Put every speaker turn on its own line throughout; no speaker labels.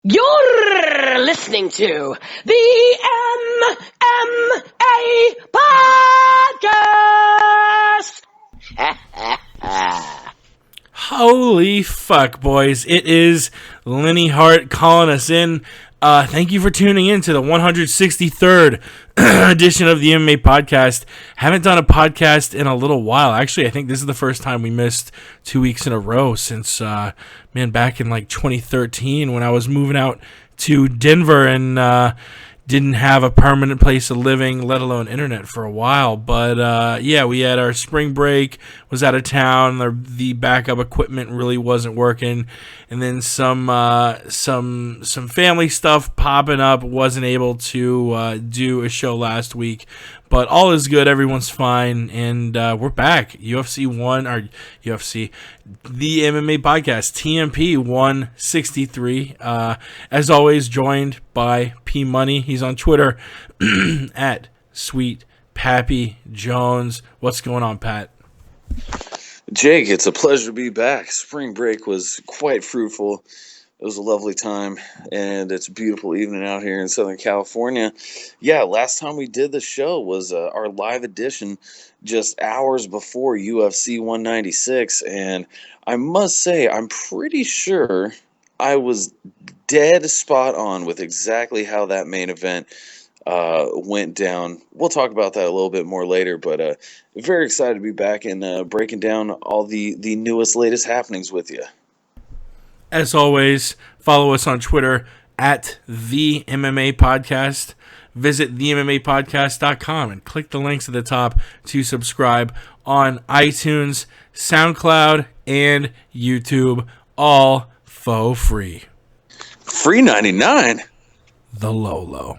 You're listening to the MMA Podcast.
Holy fuck, boys. It is Lenny Hart calling us in. Thank you for tuning in to the 163rd edition of the MMA Podcast. Haven't done a podcast in a little while. Actually, I think this is the first time we missed 2 weeks in a row since, back in like 2013 when I was moving out to Denver and didn't have a permanent place of living, let alone internet, for a while. But we had our spring break, was out of town. The backup equipment really wasn't working, and then some family stuff popping up. Wasn't able to do a show last week, but all is good. Everyone's fine, and we're back. the MMA Podcast, TMP 163. As always, joined by P Money. He's on Twitter at Sweet Pappy Jones. What's going on, Pat?
Jake, it's a pleasure to be back. Spring break was quite fruitful. It was a lovely time, and it's a beautiful evening out here in Southern California. Yeah, last time we did the show was our live edition just hours before UFC 196, and I must say, I'm pretty sure I was dead spot on with exactly how that main event went down. We'll talk about that a little bit more later, but very excited to be back and breaking down all the newest, latest happenings with you.
As always, follow us on Twitter at the MMA Podcast. Visit themmapodcast.com and click the links at the top to subscribe on iTunes, SoundCloud, and YouTube, all for free.
Free 99.
The Lolo.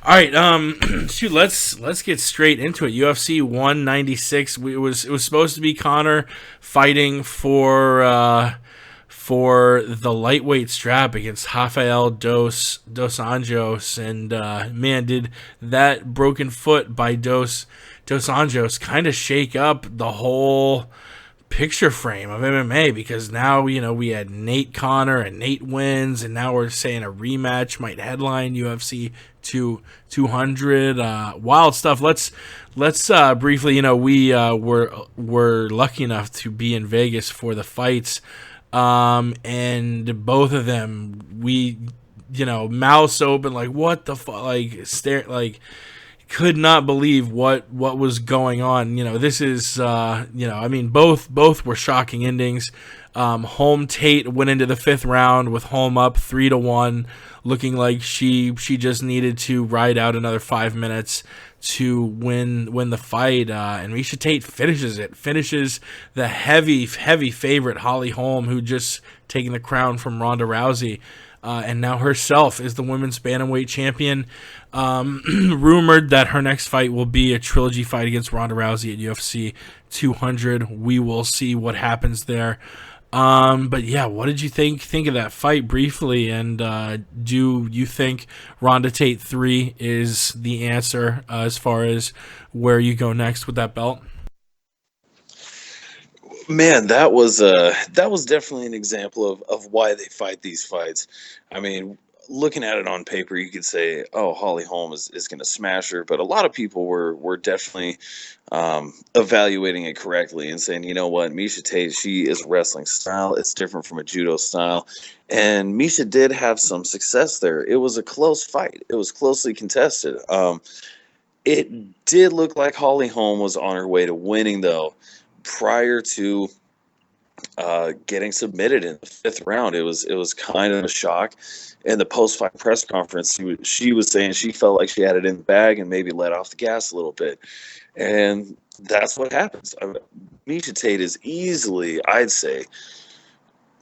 All right, let's get straight into it. UFC 196. It was supposed to be Conor fighting for the lightweight strap against Rafael Dos Anjos, and man, did that broken foot by Dos Anjos kind of shake up the whole picture frame of MMA, because now we had Nate Conor and Nate wins, and now we're saying a rematch might headline UFC 200. Wild stuff. Let's briefly, we were lucky enough to be in Vegas for the fights. And both of them, we, mouths open, like, what the fuck, could not believe what was going on. This is, both were shocking endings. Holm Tate went into the fifth round with Holm up 3-1, looking like she just needed to ride out another 5 minutes to win the fight, and Miesha Tate finishes the heavy favorite Holly Holm, who just taken the crown from Ronda Rousey, and now herself is the women's bantamweight champion. Rumored that her next fight will be a trilogy fight against Ronda Rousey at UFC 200. We will see what happens there. But yeah, what did you think of that fight briefly? And do you think Ronda Tate 3 is the answer as far as where you go next with that belt?
Man, that was definitely an example of why they fight these fights. I mean, looking at it on paper, you could say, "Oh, Holly Holm is going to smash her," but a lot of people were definitely evaluating it correctly and saying, "You know what, Miesha Tate, she is wrestling style. It's different from a judo style," and Miesha did have some success there. It was a close fight. It was closely contested. It did look like Holly Holm was on her way to winning, though. Prior to getting submitted in the fifth round, it was kind of a shock. In the post-fight press conference, she was saying she felt like she had it in the bag and maybe let off the gas a little bit, and that's what happens. Miesha Tate is easily, I'd say,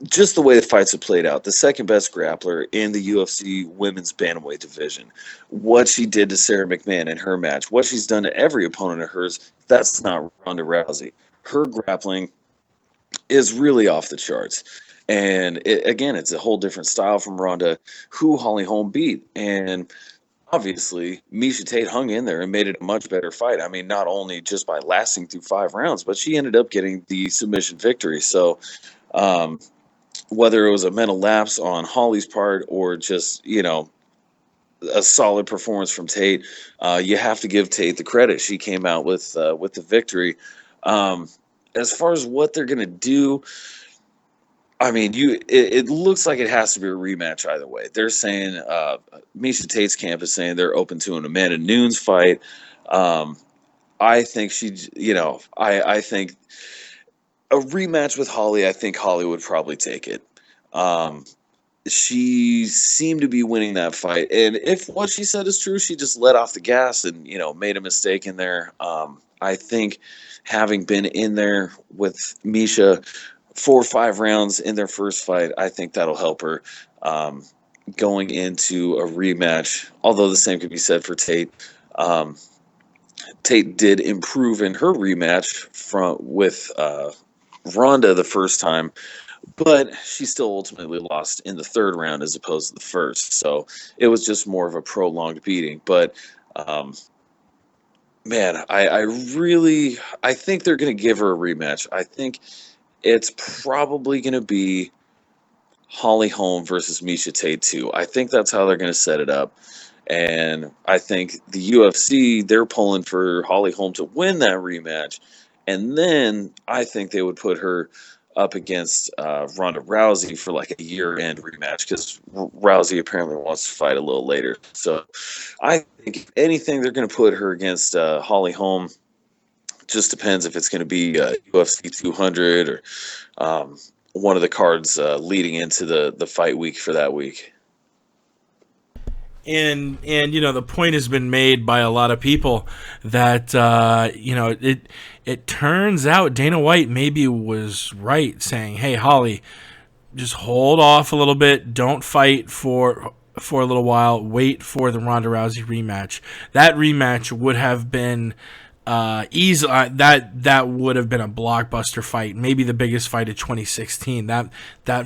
just the way the fights have played out, the second best grappler in the UFC women's bantamweight division. What she did to Sarah McMahon in her match, what she's done to every opponent of hers, that's not Ronda Rousey. Her grappling is really off the charts. And it's a whole different style from Ronda, who Holly Holm beat. And obviously, Miesha Tate hung in there and made it a much better fight. I mean, not only just by lasting through 5 rounds, but she ended up getting the submission victory. So, whether it was a mental lapse on Holly's part or just, a solid performance from Tate. You have to give Tate the credit. She came out with the victory. Um, as far as what they're gonna do, I mean, it looks like it has to be a rematch either way. They're saying Misha Tate's camp is saying they're open to an Amanda Nunes fight. Um, I think I think a rematch with Holly. I think Holly would probably take it. Um, she seemed to be winning that fight, and if what she said is true, she just let off the gas and made a mistake in there. I think having been in there with Misha 4 or 5 rounds in their first fight, I think that'll help her um, going into a rematch. Although the same could be said for Tate. Um, Tate did improve in her rematch from with Ronda the first time, but she still ultimately lost in the third round as opposed to the first. So it was just more of a prolonged beating. But um, man, I think they're going to give her a rematch. I think it's probably going to be Holly Holm versus Misha Tate 2. I think that's how they're going to set it up. And I think the UFC, they're pulling for Holly Holm to win that rematch. And then I think they would put her up against Ronda Rousey for like a year-end rematch because Rousey apparently wants to fight a little later. So I think if anything, they're going to put her against Holly Holm. Just depends if it's going to be UFC 200 or one of the cards leading into the fight week for that week.
And the point has been made by a lot of people that it turns out Dana White maybe was right saying, hey, Holly, just hold off a little bit, don't fight for a little while, wait for the Ronda Rousey rematch. That rematch would have been easy. That would have been a blockbuster fight, maybe the biggest fight of 2016. That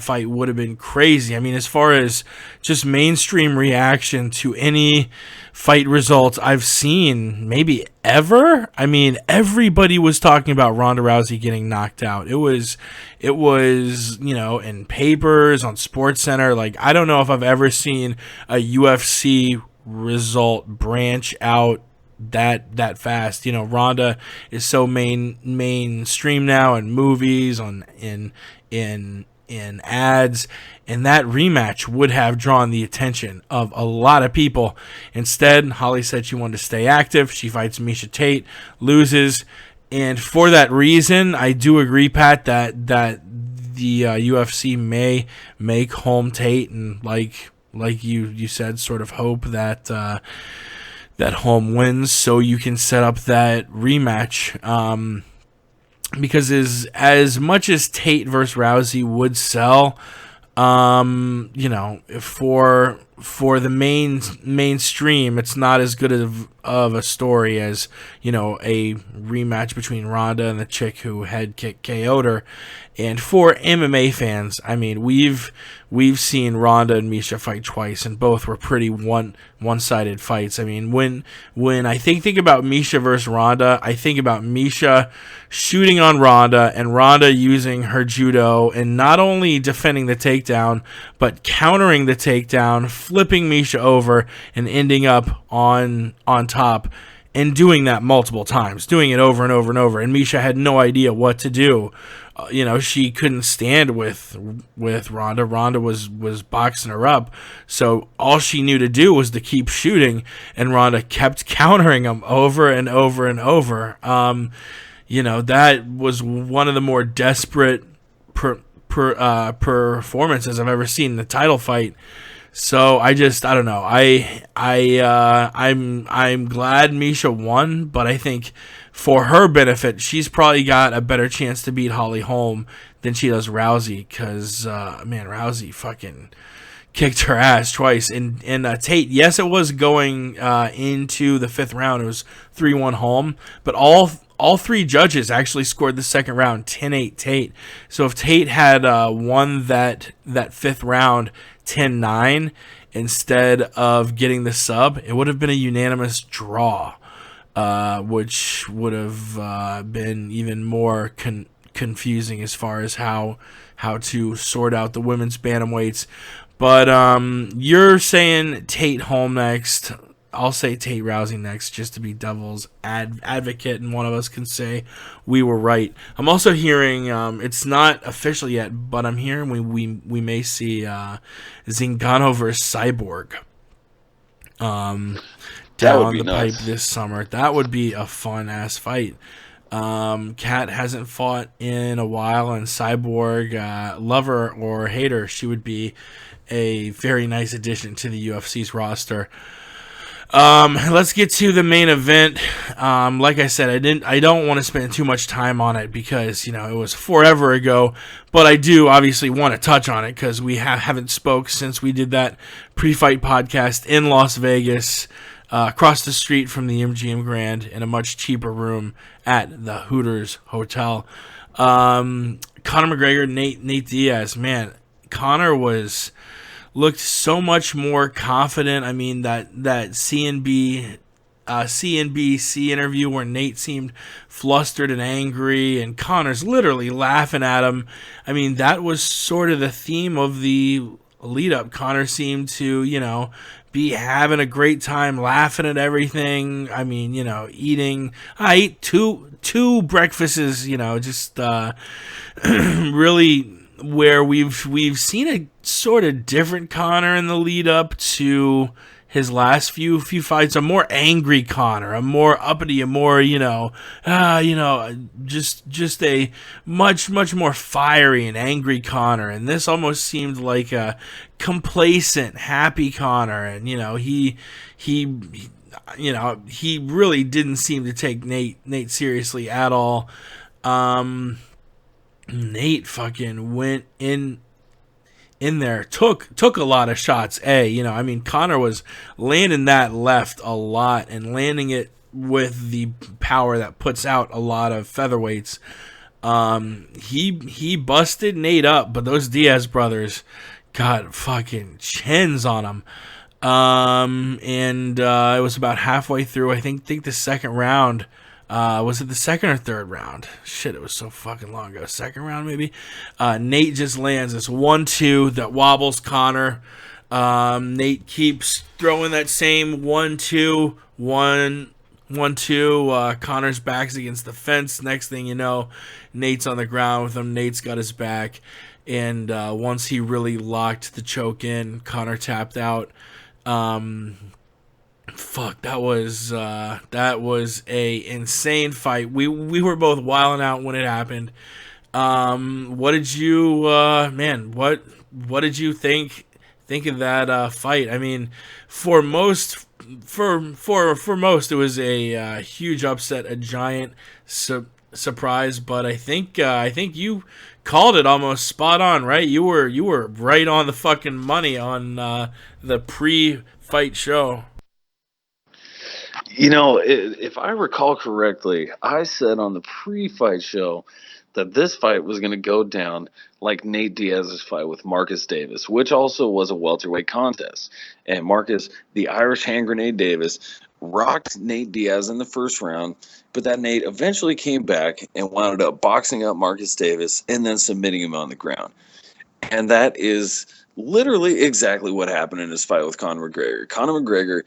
fight would have been crazy. I mean, as far as just mainstream reaction to any fight results I've seen, maybe ever. I mean, everybody was talking about Ronda Rousey getting knocked out. It was in papers on SportsCenter. Like, I don't know if I've ever seen a UFC result branch out that fast. Ronda is so mainstream now in movies, in ads, and that rematch would have drawn the attention of a lot of people. Instead, Holly said she wanted to stay active. She fights Misha Tate, loses, and for that reason, I do agree, Pat, that the UFC may make Holm Tate, and like you said, sort of hope that Holm wins so you can set up that rematch. Because as much as Tate versus Rousey would sell, for the mainstream, it's not as good of a story as, a rematch between Ronda and the chick who head kick KO'd her. And for MMA fans, I mean, we've seen Ronda and Misha fight twice, and both were pretty one-sided fights. I mean, when I think about Misha versus Ronda, I think about Misha shooting on Ronda and Ronda using her judo and not only defending the takedown, but countering the takedown, flipping Misha over, and ending up on top. And doing that multiple times, doing it over and over and over. And Misha had no idea what to do. She couldn't stand with Ronda. Ronda was boxing her up. So all she knew to do was to keep shooting. And Ronda kept countering him over and over and over. That was one of the more desperate performances I've ever seen in a title fight. So I don't know. I'm glad Misha won, but I think for her benefit, she's probably got a better chance to beat Holly Holm than she does Rousey, because Rousey fucking kicked her ass twice. And Tate, yes, it was going into the fifth round. It was 3-1 Holm, but all three judges actually scored the second round 10-8 Tate. So if Tate had won that fifth round 10-9 instead of getting the sub, it would have been a unanimous draw, which would have been even more confusing as far as how how to sort out the women's bantamweights. But you're saying Tate Holm next. I'll say Tate Rousey next, just to be devil's advocate, and one of us can say we were right. I'm also hearing it's not official yet, but I'm hearing we may see Zingano versus Cyborg down the pipe this summer. That would be a fun ass fight. Kat hasn't fought in a while, and Cyborg, lover or hater, she would be a very nice addition to the UFC's roster. Let's get to the main event. Like I said, I don't want to spend too much time on it because, it was forever ago, but I do obviously want to touch on it because we haven't spoke since we did that pre-fight podcast in Las Vegas, across the street from the MGM Grand in a much cheaper room at the Hooters Hotel. Conor McGregor, Nate Diaz, man, Conor looked so much more confident. I mean, that CNBC interview where Nate seemed flustered and angry, and Conor's literally laughing at him. I mean, that was sort of the theme of the lead up. Conor seemed to, be having a great time, laughing at everything. I mean, I ate two breakfasts, just really where we've seen a sort of different Conor in the lead up to his last few fights. A more angry Conor, a more uppity, a more just a much more fiery and angry Conor. And this almost seemed like a complacent, happy Conor. And he really didn't seem to take Nate seriously at all. Nate fucking went in there, took a lot of shots. Conor was landing that left a lot and landing it with the power that puts out a lot of featherweights. He busted Nate up, but those Diaz brothers got fucking chins on him. It was about halfway through. I think the second round. Was it the second or third round? Shit, it was so fucking long ago. Second round, maybe? Nate just lands this 1-2 that wobbles Conor. Nate keeps throwing that same 1-2, 1-2. Conor's back's against the fence. Next thing you know, Nate's on the ground with him. Nate's got his back. And once he really locked the choke in, Conor tapped out. Fuck, that was a insane fight. We were both wilding out when it happened. What did you what did you think of that fight? I mean, for most it was a huge upset, a giant surprise, but I think you called it almost spot on, right? You were right on the fucking money on the pre-fight show.
If I recall correctly, I said on the pre-fight show that this fight was going to go down like Nate Diaz's fight with Marcus Davis, which also was a welterweight contest. And Marcus, the Irish hand grenade Davis, rocked Nate Diaz in the first round, but that Nate eventually came back and wound up boxing up Marcus Davis and then submitting him on the ground. And that is literally exactly what happened in his fight with Conor McGregor. Conor McGregor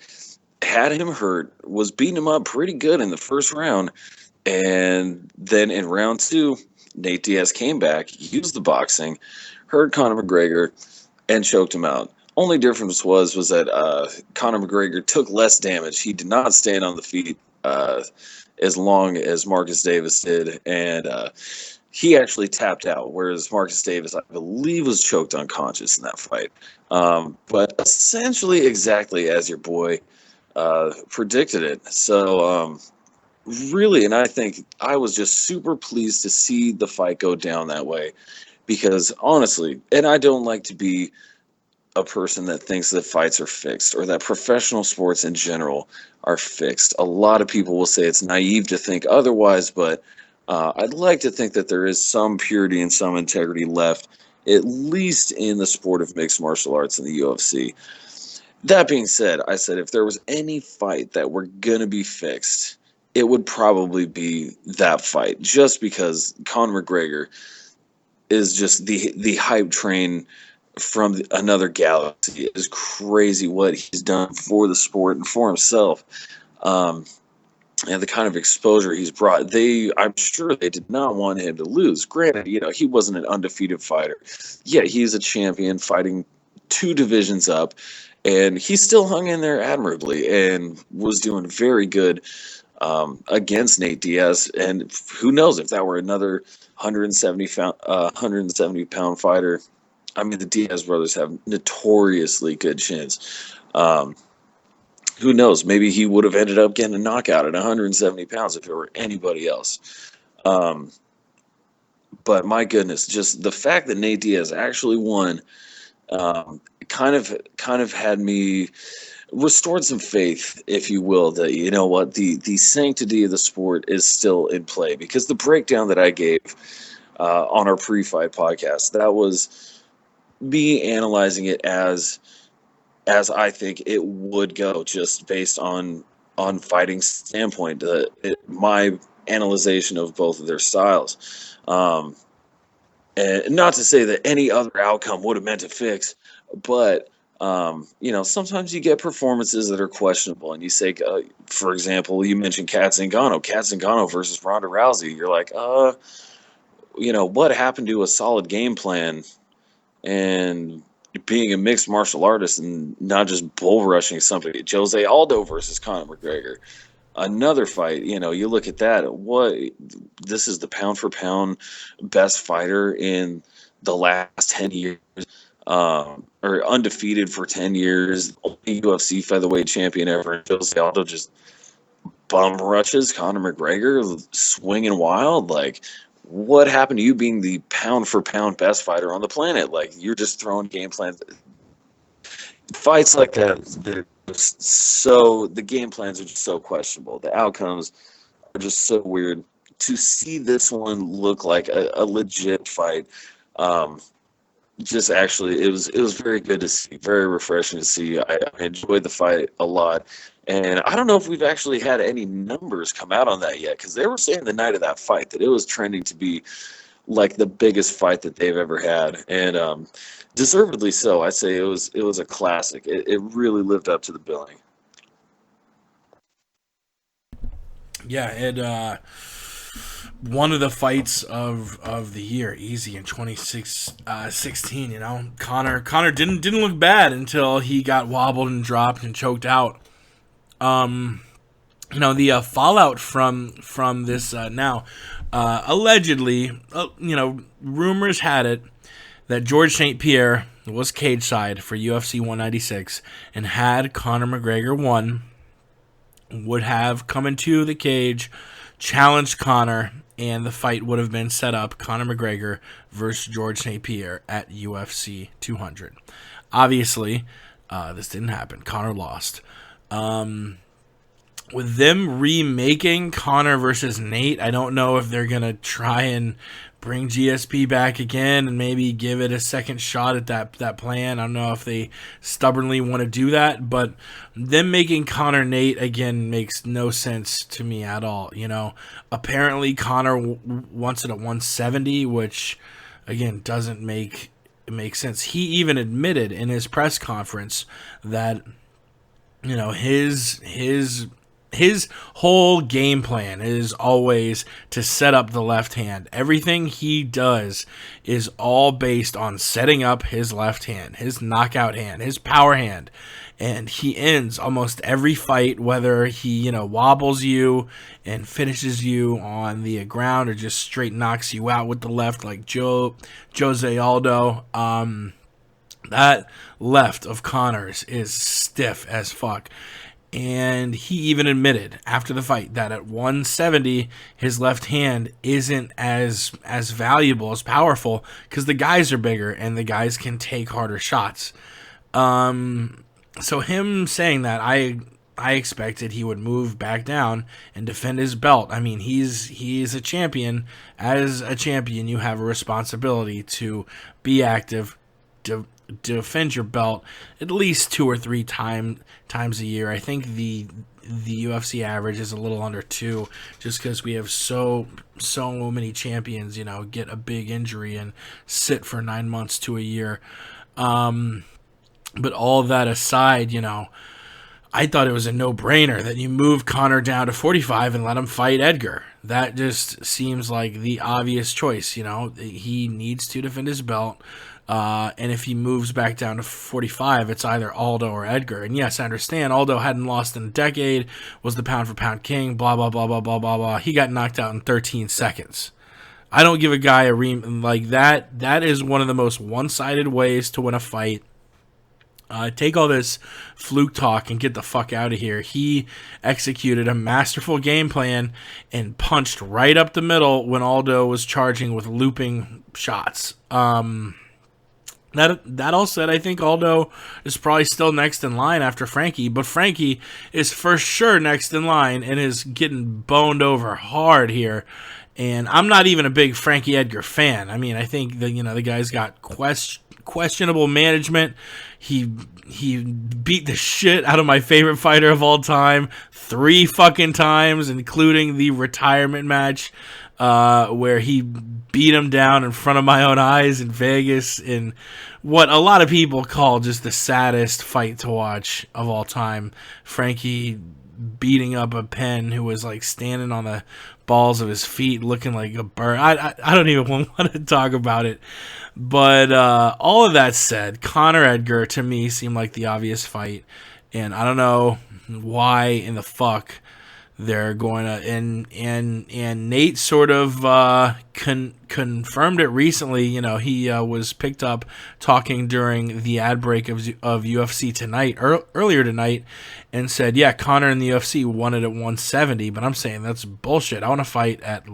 had him hurt, was beating him up pretty good in the first round, and then in round two, Nate Diaz came back, used the boxing, hurt Conor McGregor, and choked him out. Only difference was that Conor McGregor took less damage. He did not stand on the feet as long as Marcus Davis did, and he actually tapped out, whereas Marcus Davis, I believe, was choked unconscious in that fight. But essentially exactly as your boy predicted it. So really, and I think I was just super pleased to see the fight go down that way, because honestly, and I don't like to be a person that thinks that fights are fixed or that professional sports in general are fixed. A lot of people will say it's naive to think otherwise, but I'd like to think that there is some purity and some integrity left, at least in the sport of mixed martial arts in the UFC. That being said, I said if there was any fight that were going to be fixed, it would probably be that fight, just because Conor McGregor, is just the hype train from another galaxy. It is crazy what he's done for the sport and for himself. Um, and the kind of exposure he's brought. I'm sure they did not want him to lose. Granted, he wasn't an undefeated fighter. Yeah, he's a champion fighting two divisions up, and he still hung in there admirably and was doing very good against Nate Diaz. And who knows if that were another 170 pound fighter. I mean, the Diaz brothers have notoriously good chins. Who knows? Maybe he would have ended up getting a knockout at 170 pounds if it were anybody else. But my goodness, just the fact that Nate Diaz actually won, kind of had me restored some faith, if you will, that the sanctity of the sport is still in play. Because the breakdown that I gave on our pre-fight podcast, that was me analyzing it as I think it would go, just based on fighting standpoint. My analyzation of both of their styles, and not to say that any other outcome would have meant a fix, but sometimes you get performances that are questionable, and you say, for example, you mentioned Kat Zingano versus Ronda Rousey. You're like, what happened to a solid game plan and being a mixed martial artist and not just bull rushing somebody? Jose Aldo versus Conor McGregor, another fight. You look at that. This is the pound for pound best fighter in the last 10 years, or undefeated for 10 years, only UFC featherweight champion ever. And Jose Aldo just bum rushes Conor McGregor, swinging wild. Like, what happened to you being the pound for pound best fighter on the planet? Like, you're just throwing game plans. Fights like that, the game plans are just so questionable. The outcomes are just so weird. To see this one look like a legit fight, just actually, it was very good to see, very refreshing to see. I enjoyed the fight a lot. And I don't know if we've actually had any numbers come out on that yet, because they were saying the night of that fight that it was trending to be like the biggest fight that they've ever had, and deservedly so. I'd say it was a classic. It really lived up to the billing.
Yeah, it one of the fights of the year, easy, in 2016. Connor didn't look bad until he got wobbled and dropped and choked out. The fallout from this now, allegedly, rumors had it that George St. Pierre was cage side for UFC 196, and had Conor McGregor won, would have come into the cage, challenged Conor, and the fight would have been set up, Conor McGregor versus George St. Pierre at UFC 200. Obviously, this didn't happen. Conor lost. With them remaking Conor versus Nate, I don't know if they're going to try and bring GSP back again and maybe give it a second shot at that plan. I don't know if they stubbornly want to do that, but them making Conor Nate again makes no sense to me at all. Apparently Conor wants it at 170, which again doesn't make sense. He even admitted in his press conference that his whole game plan is always to set up the left hand. Everything he does is all based on setting up his left hand, his knockout hand, his power hand. And he ends almost every fight, whether he, wobbles you and finishes you on the ground or just straight knocks you out with the left, like Jose Aldo. That left of Conor's is stiff as fuck. And he even admitted after the fight that at 170, his left hand isn't as valuable, as powerful, because the guys are bigger and the guys can take harder shots. So him saying that, I expected he would move back down and defend his belt. I mean, he's a champion. As a champion, you have a responsibility to be active, defend your belt at least 2 or 3 times a year. I think the UFC average is a little under 2, just because we have so many champions, get a big injury and sit for 9 months to a year. But all of that aside, I thought it was a no-brainer that you move Conor down to 45 and let him fight Edgar. That just seems like the obvious choice. He needs to defend his belt. And if he moves back down to 45, it's either Aldo or Edgar. And yes, I understand Aldo hadn't lost in a decade, was the pound-for-pound king, blah, blah, blah, blah, blah, blah, blah. He got knocked out in 13 seconds. I don't give a guy a like that. That is one of the most one-sided ways to win a fight. Take all this fluke talk and get the fuck out of here. He executed a masterful game plan and punched right up the middle when Aldo was charging with looping shots. That all said, I think Aldo is probably still next in line after Frankie, but Frankie is for sure next in line and is getting boned over hard here. And I'm not even a big Frankie Edgar fan. I mean, I think that the guy's got questionable management. He beat the shit out of my favorite fighter of all time 3 fucking times, including the retirement match where he beat him down in front of my own eyes in Vegas in what a lot of people call just the saddest fight to watch of all time. Frankie beating up a Penn who was like standing on the balls of his feet looking like a bird. I don't even want to talk about it. But all of that said, Conor Edgar to me seemed like the obvious fight. And I don't know why in the fuck they're going to, and Nate sort of confirmed it recently. He was picked up talking during the ad break of UFC Tonight earlier tonight, and said, "Yeah, Conor in the UFC wanted at 170," but I'm saying that's bullshit. I want to fight at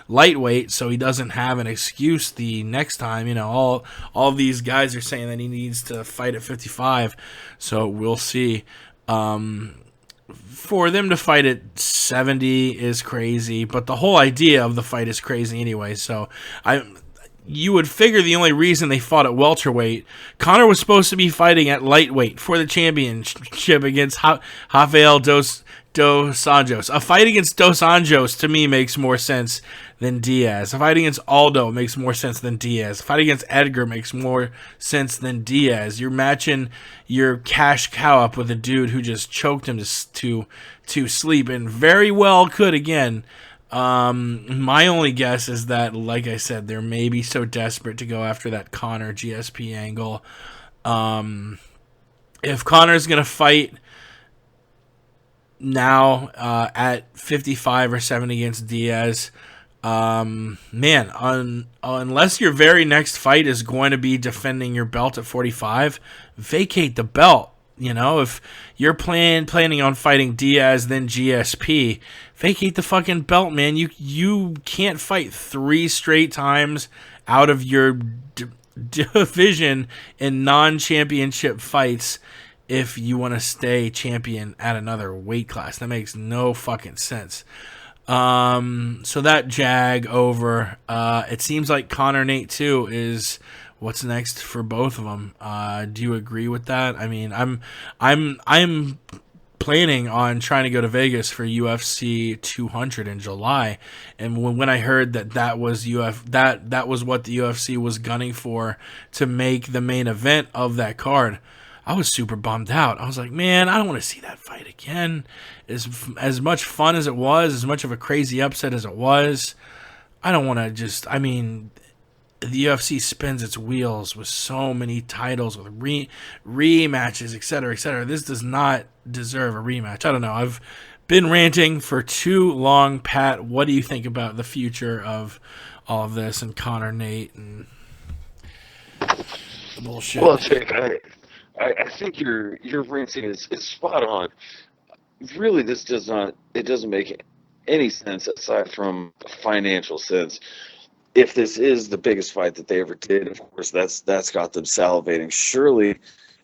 lightweight, so he doesn't have an excuse the next time. All of these guys are saying that he needs to fight at 55, so we'll see. For them to fight at 70 is crazy, but the whole idea of the fight is crazy anyway. So you would figure the only reason they fought at welterweight, Conor was supposed to be fighting at lightweight for the championship against Rafael Dos Anjos. A fight against Dos Anjos to me makes more sense than Diaz. A fight against Aldo makes more sense than Diaz. A fight against Edgar makes more sense than Diaz. You're matching your cash cow up with a dude who just choked him to sleep, and very well could again. My only guess is that, like I said, they're maybe so desperate to go after that Conor GSP angle. If Conor's gonna fight now at 55 or 70 against Diaz, unless your very next fight is going to be defending your belt at 45, vacate the belt. If you're planning on fighting Diaz then GSP, vacate the fucking belt, man. You can't fight 3 straight times out of your division in non-championship fights if you want to stay champion at another weight class. That makes no fucking sense. So that jag over. It seems like Conor Nate 2 is what's next for both of them. Do you agree with that? I mean, I'm planning on trying to go to Vegas for UFC 200 in July, and when I heard that was that was what the UFC was gunning for to make the main event of that card, I was super bummed out. I was like, man, I don't want to see that fight again. As much fun as it was, as much of a crazy upset as it was, I don't want to just, I mean, the UFC spins its wheels with so many titles, with rematches, etc., etc. This does not deserve a rematch. I don't know. I've been ranting for too long, Pat. What do you think about the future of all of this and Conor Nate and bullshit?
Well, Jake, I think your ranting is spot on. Really, this doesn't make any sense aside from a financial sense. If this is the biggest fight that they ever did, of course, that's got them salivating. Surely,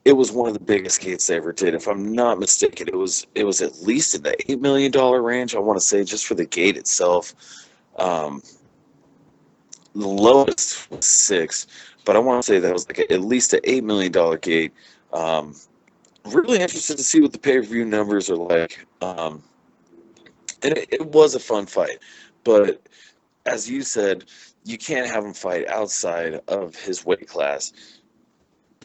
it was one of the biggest gates they ever did. If I'm not mistaken, it was at least in the $8 million range. I want to say just for the gate itself. The lowest was 6, but I want to say that was like at least an $8 million gate. And really interested to see what the pay-per-view numbers are like. And it was a fun fight, but as you said, you can't have him fight outside of his weight class.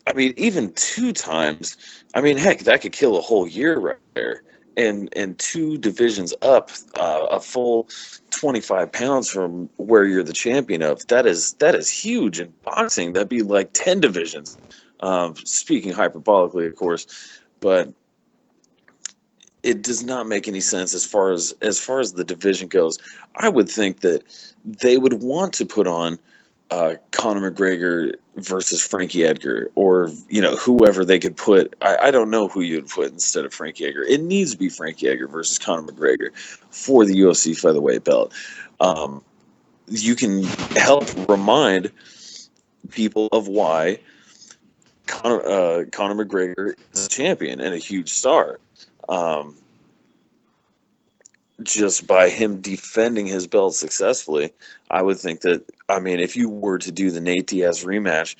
I mean, even 2 times. I mean, heck, that could kill a whole year right there. And 2 divisions up, a full 25 pounds from where you're the champion of. That is huge in boxing. That'd be like 10 divisions. Speaking hyperbolically, of course, but it does not make any sense as far as the division goes. I would think that they would want to put on Conor McGregor versus Frankie Edgar, or whoever they could put. I don't know who you'd put instead of Frankie Edgar. It needs to be Frankie Edgar versus Conor McGregor for the UFC featherweight belt. You can help remind people of why Conor McGregor is a champion and a huge star. Just by him defending his belt successfully, I would think that, I mean, if you were to do the Nate Diaz rematch,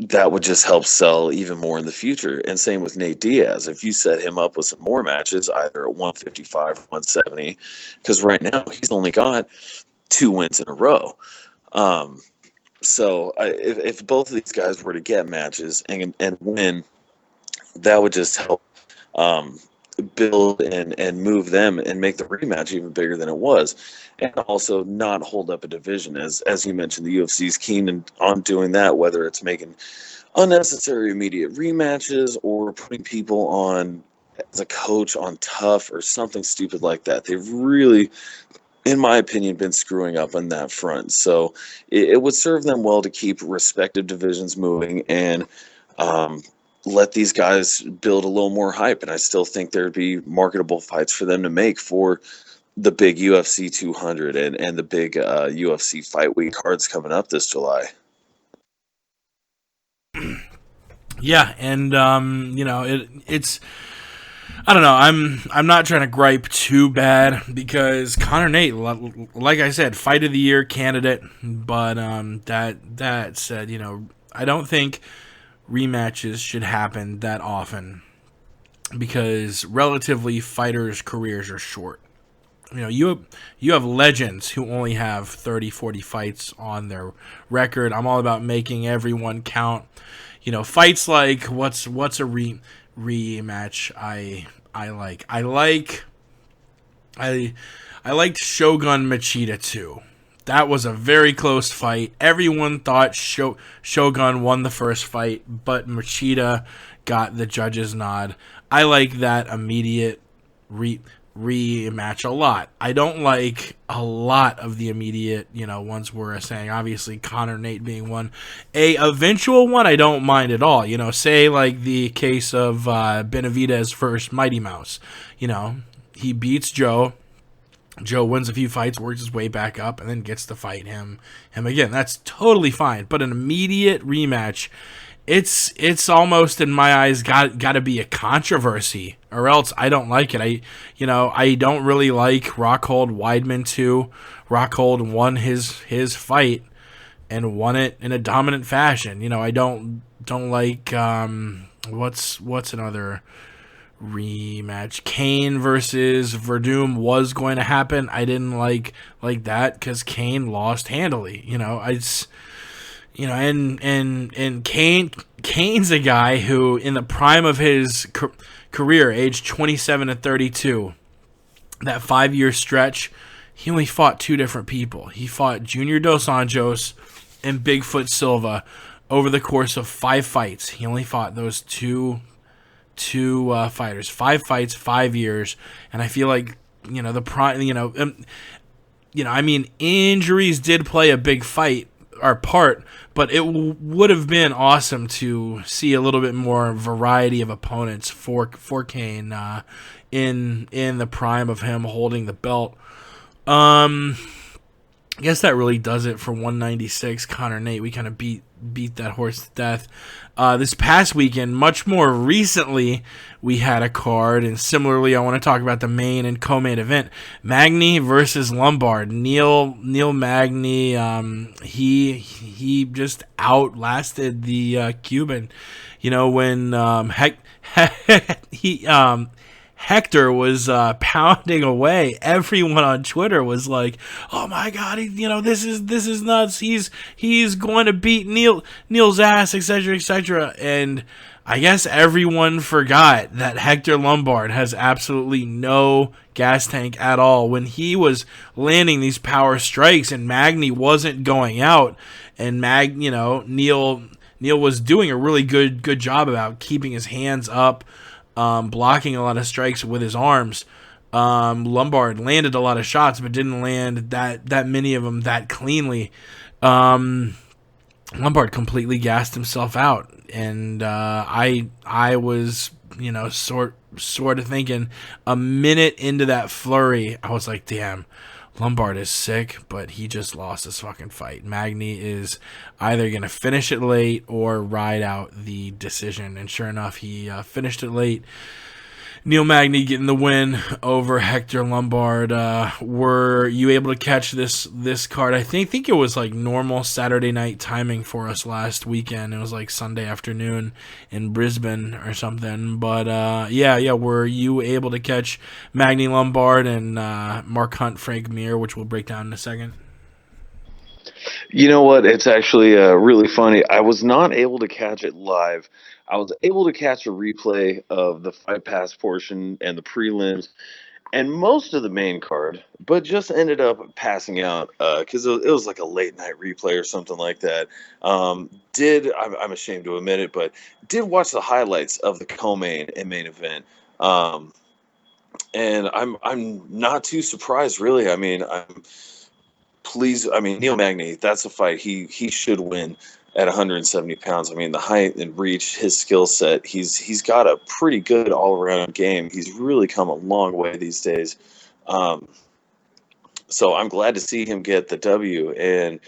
that would just help sell even more in the future. And same with Nate Diaz. If you set him up with some more matches, either at 155 or 170, because right now he's only got 2 wins in a row. So if both of these guys were to get matches and win, that would just help build and move them and make the rematch even bigger than it was, and also not hold up a division. As you mentioned, the UFC's keen on doing that, whether it's making unnecessary immediate rematches or putting people on as a coach on Tough or something stupid like that. They've really, in my opinion, been screwing up on that front. So it would serve them well to keep respective divisions moving and let these guys build a little more hype. And I still think there'd be marketable fights for them to make for the big UFC 200 and the big UFC Fight Week cards coming up this July.
Yeah, and it's I don't know. I'm not trying to gripe too bad because Conor Nate, like I said, fight of the year candidate. But that said, I don't think rematches should happen that often because relatively fighters' careers are short. You have legends who only have 30, 40 fights on their record. I'm all about making everyone count. Fights like what's a rematch I like. I liked Shogun Machida too. That was a very close fight. Everyone thought Shogun won the first fight, but Machida got the judge's nod. I like that immediate rematch a lot. I don't like a lot of the immediate, ones we're saying. Obviously, Conor Nate being one. A eventual one, I don't mind at all. Say like the case of Benavidez versus Mighty Mouse. He beats Joe. Joe wins a few fights, works his way back up, and then gets to fight him again. That's totally fine. But an immediate rematch, it's almost in my eyes got to be a controversy, or else I don't like it. I don't really like Rockhold Weidman too. Rockhold won his fight and won it in a dominant fashion. I don't like what's another rematch. Kane versus Verdum was going to happen. I didn't like that because Kane lost handily. And Kane's a guy who, in the prime of his career, age 27 to 32, that 5-year stretch, he only fought 2 different people. He fought Junior Dos Anjos and Bigfoot Silva over the course of 5 fights. He only fought those two fighters. 5 fights, 5 years, and I feel like the prime. Injuries did play a big part, but it would have been awesome to see a little bit more variety of opponents for Kane in the prime of him holding the belt. I guess that really does it for 196. Conor Nate. We kind of beat that horse to death. This past weekend, much more recently, we had a card, and similarly, I want to talk about the main and co-main event: Magny versus Lombard. Neil Magny, he just outlasted the Cuban. when he Hector was pounding away, everyone on Twitter was like, "Oh my God, this is nuts. He's going to beat Neil's ass, etc., etc." And I guess everyone forgot that Hector Lombard has absolutely no gas tank at all. When he was landing these power strikes and Magny wasn't going out, and Neil was doing a really good job about keeping his hands up, blocking a lot of strikes with his arms. Lombard landed a lot of shots, but didn't land that many of them that cleanly. Lombard completely gassed himself out, and I was sort of thinking a minute into that flurry, I was like, damn, Lombard is sick, but he just lost his fucking fight. Magny is either going to finish it late or ride out the decision. And sure enough, he finished it late. Neil Magny getting the win over Hector Lombard. Were you able to catch this card? I think it was like normal Saturday night timing for us last weekend. It was like Sunday afternoon in Brisbane or something. But yeah. Were you able to catch Magny Lombard and Mark Hunt, Frank Mir, which we'll break down in a second?
You know what? It's actually really funny. I was not able to catch it live. I was able to catch a replay of the Fight Pass portion and the prelims and most of the main card, but just ended up passing out because it was like a late night replay or something like that. I'm ashamed to admit it, but did watch the highlights of the co-main and main event. And I'm not too surprised, really. I mean, Neil Magny, that's a fight he should win at 170 pounds. I mean, the height and reach, his skill set, he's got a pretty good all-around game. He's really come a long way these days. So I'm glad to see him get the W. And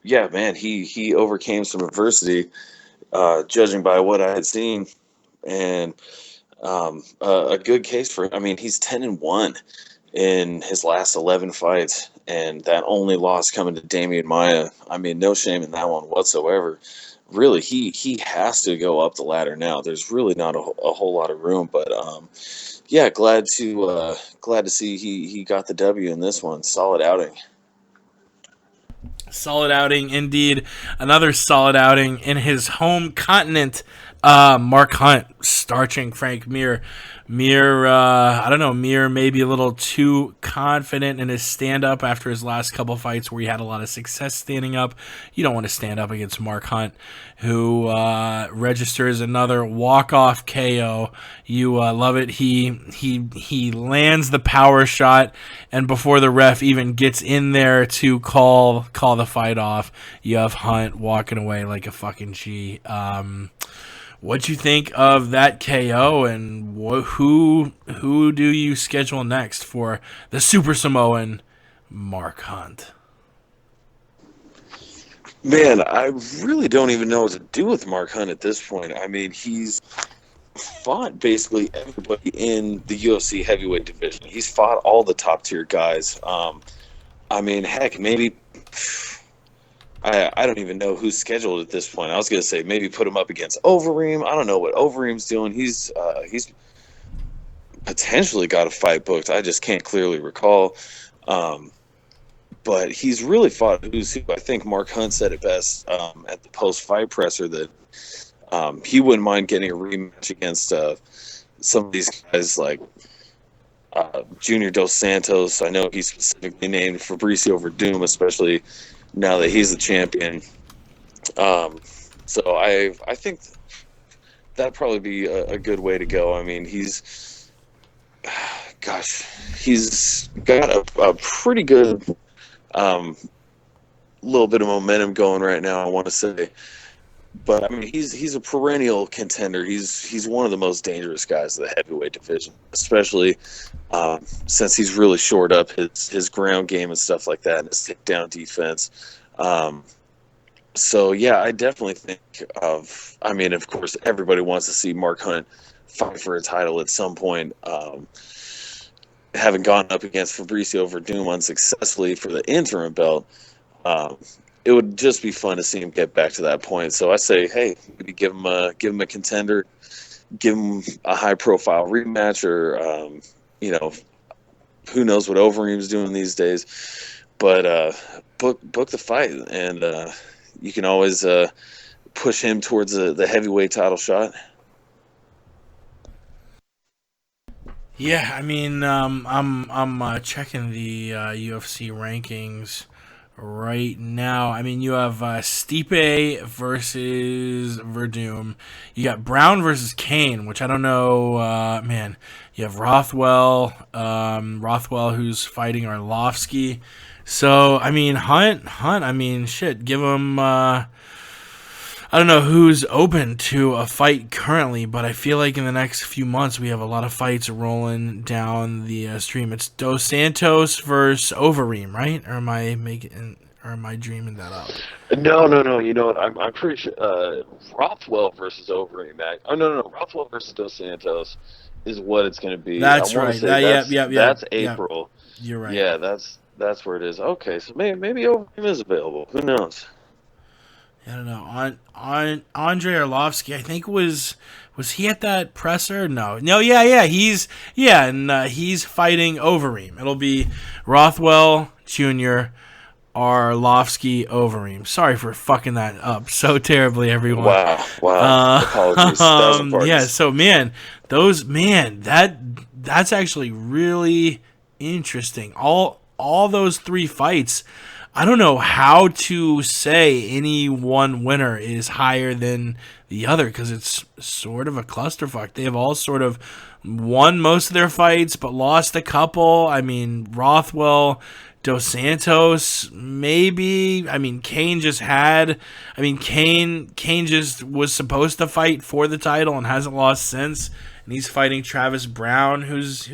yeah, man, he overcame some adversity, judging by what I had seen, and a good case for him. I mean, he's 10-1 in his last 11 fights, and that only loss coming to Damian Maia. I mean, no shame in that one whatsoever. Really, he has to go up the ladder now. There's really not a whole lot of room, but yeah, glad to see he got the W in this one. Solid outing.
Solid outing indeed. Another solid outing in his home continent. Mark Hunt starching Frank Mir. I don't know, Mir may be a little too confident in his stand-up after his last couple fights where he had a lot of success standing up. You don't want to stand up against Mark Hunt, who registers another walk-off KO. You love it. He lands the power shot, and before the ref even gets in there to call the fight off, you have Hunt walking away like a fucking G. What'd you think of that KO, and who do you schedule next for the Super Samoan Mark Hunt?
Man, I really don't even know what to do with Mark Hunt at this point. I mean, he's fought basically everybody in the UFC heavyweight division. He's fought all the top tier guys. I mean, heck, maybe I don't even know who's scheduled at this point. I was gonna say maybe put him up against Overeem. I don't know what Overeem's doing. He's potentially got a fight booked. I just can't clearly recall. But he's really fought who's who. I think Mark Hunt said it best at the post-fight presser that he wouldn't mind getting a rematch against some of these guys like Junior Dos Santos. I know he specifically named Fabricio Verdum, especially now that he's the champion. So I think that'd probably be a good way to go. I mean, he's got a pretty good little bit of momentum going right now, I want to say. But I mean, he's a perennial contender. He's one of the most dangerous guys in the heavyweight division, especially since he's really shored up his ground game and stuff like that, and his takedown defense. So yeah, I definitely think of. I mean, of course, everybody wants to see Mark Hunt fight for a title at some point. Having gone up against Fabricio Verdum unsuccessfully for the interim belt, it would just be fun to see him get back to that point. So I say, hey, maybe give him a contender, give him a high profile rematch, or who knows what Overeem's doing these days. But book the fight, and you can always push him towards the heavyweight title shot.
Yeah, I mean, I'm checking the UFC rankings right now. I mean, you have Stipe versus Verdum. You got Brown versus Kane, which I don't know. Man, you have Rothwell, who's fighting Arlovsky. So I mean, Hunt. I mean, shit. Give him. I don't know who's open to a fight currently, but I feel like in the next few months we have a lot of fights rolling down the stream. It's Dos Santos versus Overeem, right? Or am I dreaming that up?
No. You know what? I'm pretty sure Rothwell versus Overeem. No. Rothwell versus Dos Santos is what it's going to be.
That's right.
That's April.
You're right.
Yeah, that's where it is. Okay, so maybe Overeem is available. Who knows?
I don't know. On Andre Arlovsky, I think was he at that presser? No. Yeah. He's fighting Overeem. It'll be Rothwell Jr. Arlovsky Overeem. Sorry for fucking that up so terribly, everyone.
Wow. Apologies.
Yeah. So that's actually really interesting. All those three fights. I don't know how to say any one winner is higher than the other because it's sort of a clusterfuck. They have all sort of won most of their fights but lost a couple. I mean, Rothwell, Dos Santos, maybe. I mean, Kane just was supposed to fight for the title and hasn't lost since. And he's fighting Travis Brown, who's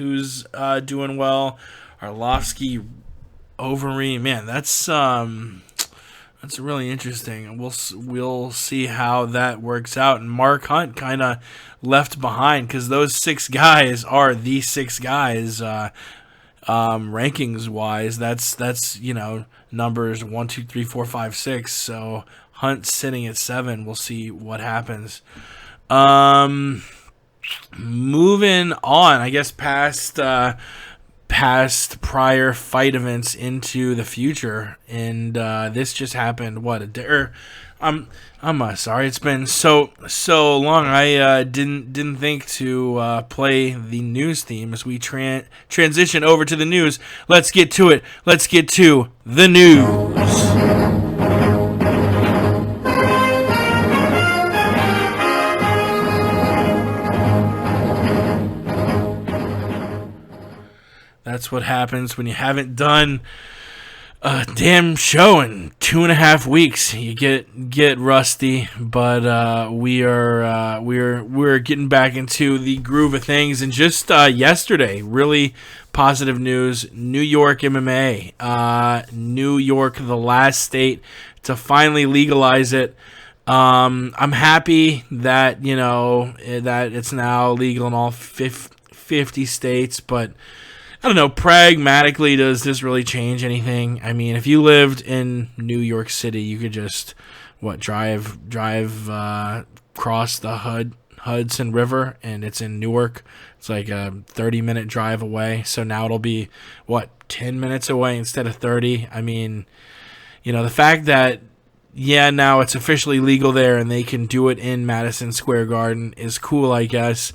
doing well. Arlovsky, Overeem, man, that's really interesting. We'll see how that works out. And Mark Hunt kind of left behind because those 6 guys are the 6 guys rankings wise. That's numbers 1, 2, 3, 4, 5, 6. So Hunt's sitting at 7. We'll see what happens. Moving on, I guess past prior fight events into the future, and this just happened. I'm sorry, it's been so long. I didn't think to play the news theme as we transition over to the news. Let's get to it. Let's get to the news. That's what happens when you haven't done a damn show in 2.5 weeks. You get rusty, but we're getting back into the groove of things. And just yesterday, really positive news: New York MMA, New York, the last state to finally legalize it. I'm happy that that it's now legal in all 50 states, but I don't know, pragmatically, does this really change anything? I mean, if you lived in New York City, you could just, drive across the Hudson River, and it's in Newark. It's like a 30-minute drive away. So now it'll be, 10 minutes away instead of 30? I mean, the fact that, now it's officially legal there and they can do it in Madison Square Garden is cool, I guess.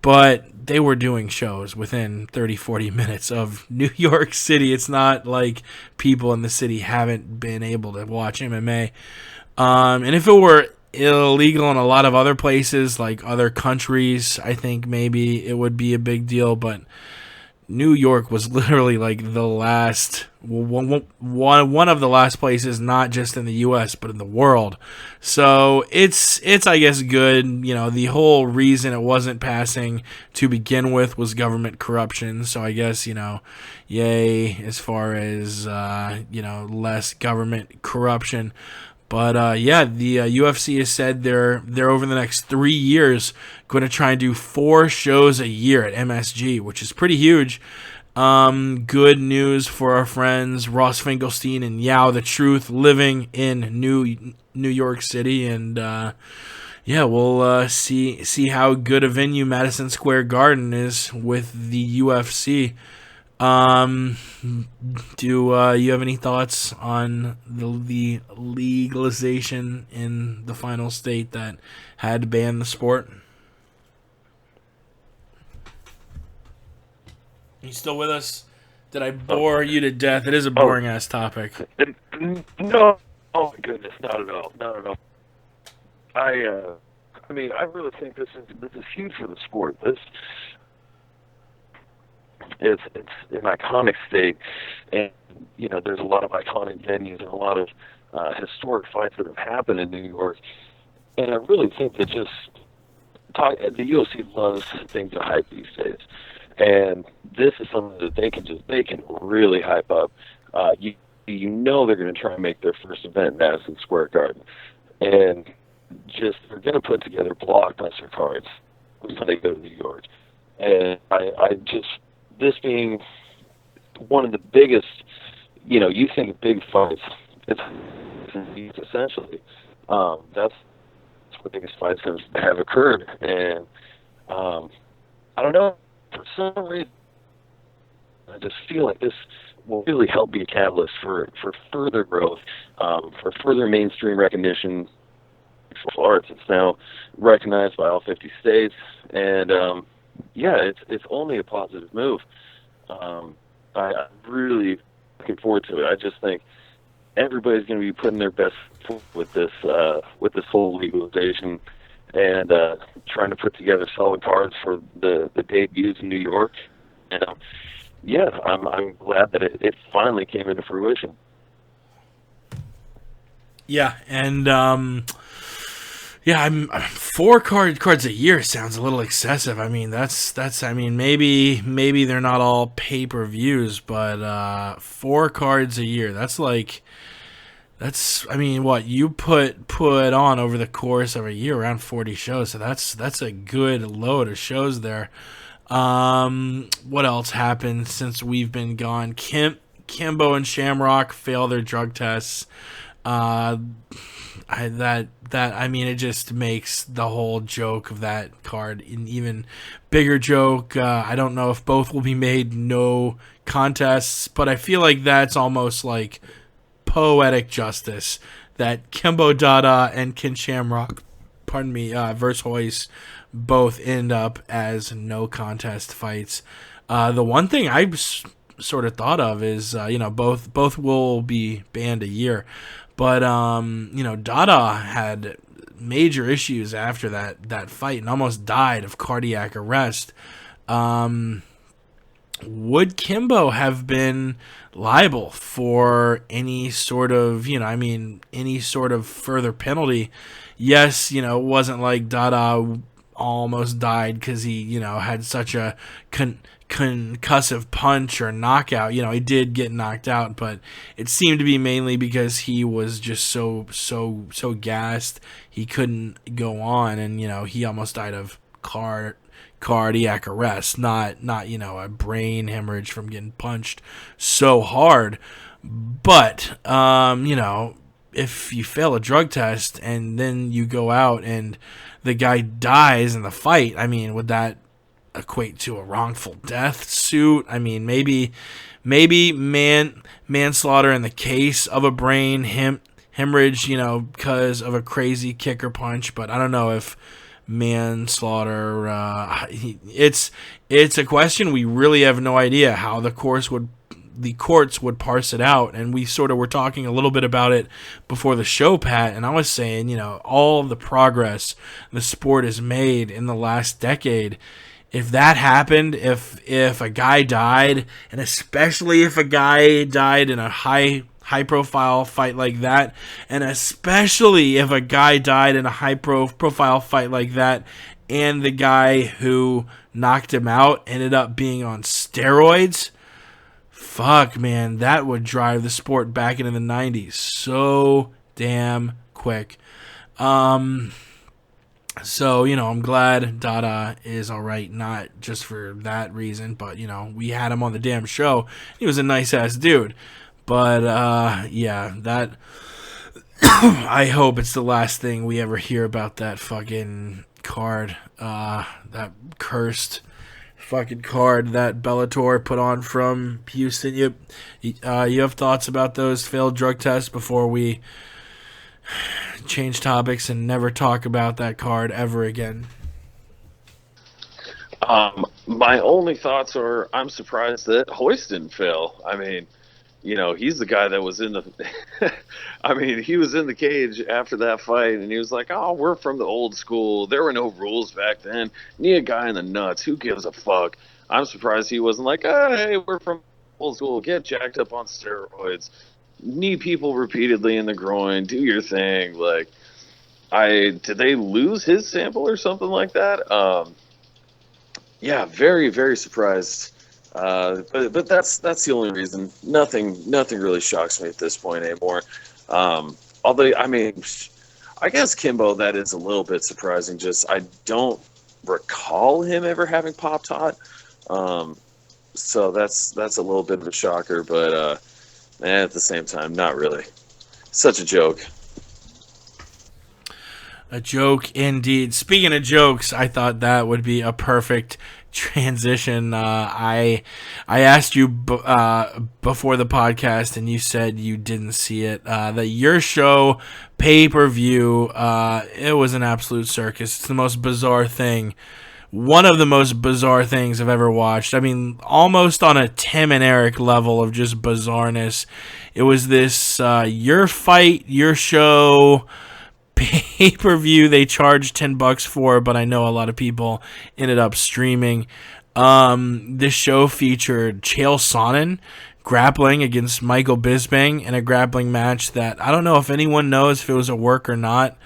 But they were doing shows within 30, 40 minutes of New York City. It's not like people in the city haven't been able to watch MMA. And if it were illegal in a lot of other places, like other countries, I think maybe it would be a big deal. But New York was literally like the last, one of the last places, not just in the U.S., but in the world. So it's I guess good. The whole reason it wasn't passing to begin with was government corruption. So I guess, yay as far as, less government corruption. But the UFC has said they're over the next 3 years going to try and do 4 shows a year at MSG, which is pretty huge. Good news for our friends Ross Finkelstein and Yao the Truth living in New York City, and yeah, we'll see how good a venue Madison Square Garden is with the UFC. Um, do you have any thoughts on the legalization in the final state that had banned the sport? You still with us? Did I bore you to death? It is a boring ass topic.
No, oh my goodness, not at all, not at all. I mean, I really think this is huge for the sport. It's an iconic state, and there's a lot of iconic venues and a lot of historic fights that have happened in New York. And I really think that the UFC loves things to hype these days, and this is something that they can really hype up. They're going to try and make their first event in Madison Square Garden, and they're going to put together blockbuster cards when they go to New York. And this being one of the biggest, you think of big fights, it's essentially, that's the biggest fights have occurred. And I don't know, for some reason, I just feel like this will really help be a catalyst for further growth, for further mainstream recognition. Arts. It's now recognized by all 50 states, and it's only a positive move. I'm really looking forward to it. I just think everybody's going to be putting their best foot with this whole legalization, and trying to put together solid cards for the debuts in New York. And I'm glad that it finally came into fruition.
Yeah, and I'm 4 cards a year sounds a little excessive. I mean, that's I mean, maybe they're not all pay-per-views, but 4 cards a year. That's I mean, what you put on over the course of a year, around 40 shows. So that's a good load of shows there. What else happened since we've been gone? Kimbo and Shamrock fail their drug tests. I mean, it just makes the whole joke of that card an even bigger joke. I don't know if both will be made no contests, but I feel like that's almost like poetic justice that Kimbo Dada and Ken Shamrock, versus Hoist, both end up as no contest fights. The one thing I sort of thought of is, both will be banned a year. But, Dada had major issues after that fight and almost died of cardiac arrest. Would Kimbo have been liable for any sort of, any sort of further penalty? Yes, it wasn't like Dada almost died because he, had such a concussive punch or knockout. He did get knocked out, but it seemed to be mainly because he was just so gassed he couldn't go on, and he almost died of cardiac arrest, not a brain hemorrhage from getting punched so hard. But if you fail a drug test and then you go out and the guy dies in the fight, I mean, would that equate to a wrongful death suit? I mean, maybe manslaughter in the case of a brain hemorrhage, because of a crazy kick or punch, but I don't know if manslaughter, it's a question we really have no idea how the courts would parse it out. And we sort of were talking a little bit about it before the show, Pat, and I was saying, all of the progress the sport has made in the last decade, if that happened, if a guy died, and especially if a guy died in a high profile fight like that, and especially if a guy died in a high profile fight like that, and the guy who knocked him out ended up being on steroids, fuck, man, that would drive the sport back into the 90s so damn quick. So, I'm glad Dada is all right, not just for that reason, but, we had him on the damn show. He was a nice-ass dude. But, yeah, that... I hope it's the last thing we ever hear about that fucking card. That cursed fucking card that Bellator put on from Houston. You have thoughts about those failed drug tests before we change topics and never talk about that card ever again?
My only thoughts are I'm surprised that Hoist didn't fail. I mean, he's the guy that was in the I mean, he was in the cage after that fight and he was like, "Oh, we're from the old school. There were no rules back then. Knee a guy in the nuts. Who gives a fuck?" I'm surprised he wasn't like, "Oh, hey, we're from old school. Get jacked up on steroids. Knee people repeatedly in the groin. Do your thing." Like, did they lose his sample or something like that? Yeah, very, very surprised. But that's the only reason. Nothing really shocks me at this point anymore. Although, I mean, I guess Kimbo, that is a little bit surprising. Just I don't recall him ever having popped hot. So that's a little bit of a shocker. But at the same time, not really. Such a joke.
A joke indeed. Speaking of jokes, I thought that would be a perfect transition. I asked you before the podcast, and you said you didn't see it. Your show pay-per-view, it was an absolute circus. It's the most bizarre thing. One of the most bizarre things I've ever watched. I mean, almost on a Tim and Eric level of just bizarreness. It was this Your Fight, Your Show pay-per-view they charged $10 for, but I know a lot of people ended up streaming. This show featured Chael Sonnen grappling against Michael Bisping in a grappling match that I don't know if anyone knows if it was a work or not.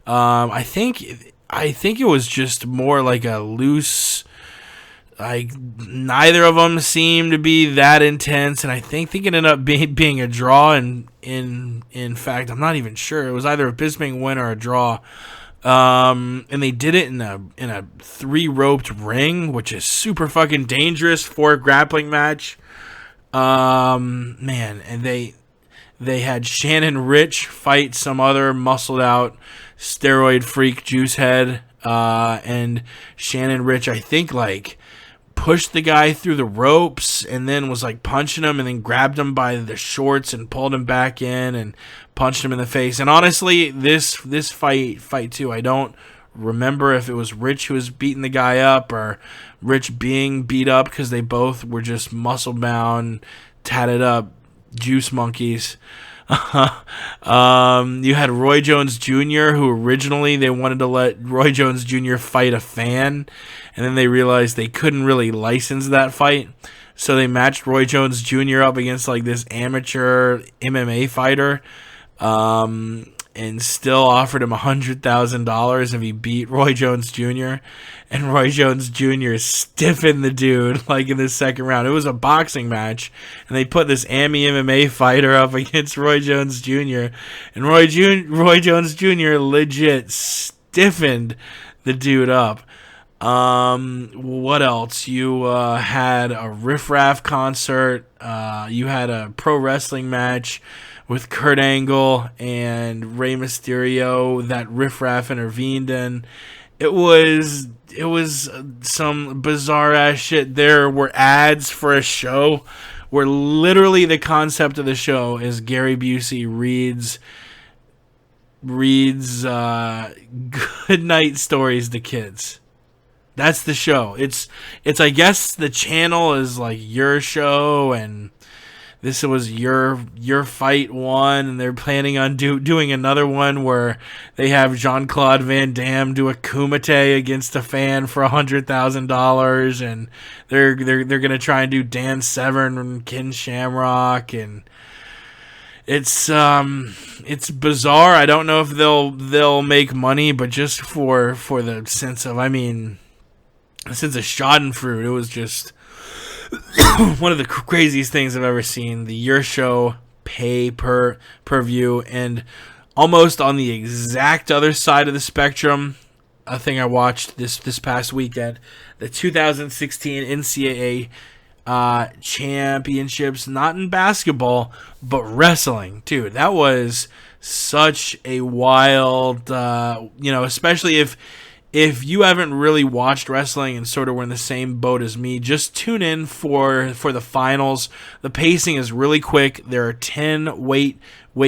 I think it was just more like a loose, like neither of them seemed to be that intense, and I think it ended up being a draw. And in fact, I'm not even sure. It was either a Bisping win or a draw. And they did it in a 3-roped ring, which is super fucking dangerous for a grappling match. Man, and they had Shannon Rich fight some other muscled out steroid freak juice head, and Shannon Rich, I think, like pushed the guy through the ropes and then was like punching him and then grabbed him by the shorts and pulled him back in and punched him in the face. And honestly, this fight too, I don't remember if it was Rich who was beating the guy up or Rich being beat up, because they both were just muscle bound, tatted up juice monkeys. You had Roy Jones Jr., who originally they wanted to let Roy Jones Jr. fight a fan, and then they realized they couldn't really license that fight, so they matched Roy Jones Jr. up against like this amateur MMA fighter, and still offered him $100,000 if he beat Roy Jones Jr. And Roy Jones Jr. stiffened the dude like in the second round. It was a boxing match, and they put this MMA fighter up against Roy Jones Jr. And Roy Jones Jr. legit stiffened the dude up. What else? You had a Riff Raff concert. You had a pro wrestling match with Kurt Angle and Rey Mysterio that Riff Raff intervened in. It was some bizarre ass shit. There were ads for a show where literally the concept of the show is Gary Busey reads good night stories to kids. That's the show. It's I guess the channel is like Your Show, and this was Your Fight 1, and they're planning on doing another one where they have Jean-Claude Van Damme do a kumite against a fan for $100,000, and they're gonna try and do Dan Severn and Ken Shamrock, and it's bizarre. I don't know if they'll make money, but just for the sense of, the sense of Schadenfreude, it was just one of the craziest things I've ever seen. The Your Show pay-per-view, and almost on the exact other side of the spectrum, a thing I watched this past weekend. The 2016 NCAA championships, not in basketball, but wrestling. Dude, that was such a wild, especially if you haven't really watched wrestling and sort of were in the same boat as me, just tune in for the finals. The pacing is really quick. There are 10 weight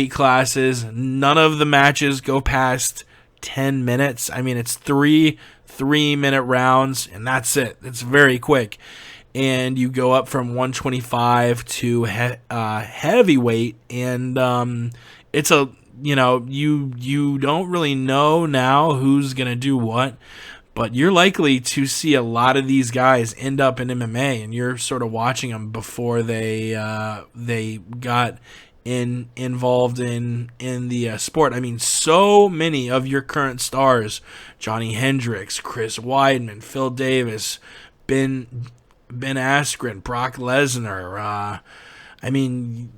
classes. None of the matches go past 10 minutes. I mean, it's 3-minute rounds, and that's it. It's very quick. And you go up from 125 to heavyweight, and it's a you don't really know now who's gonna do what, but you're likely to see a lot of these guys end up in MMA, and you're sort of watching them before they got involved in the sport. I mean, so many of your current stars: Johnny Hendricks, Chris Weidman, Phil Davis, Ben Askren, Brock Lesnar. I mean,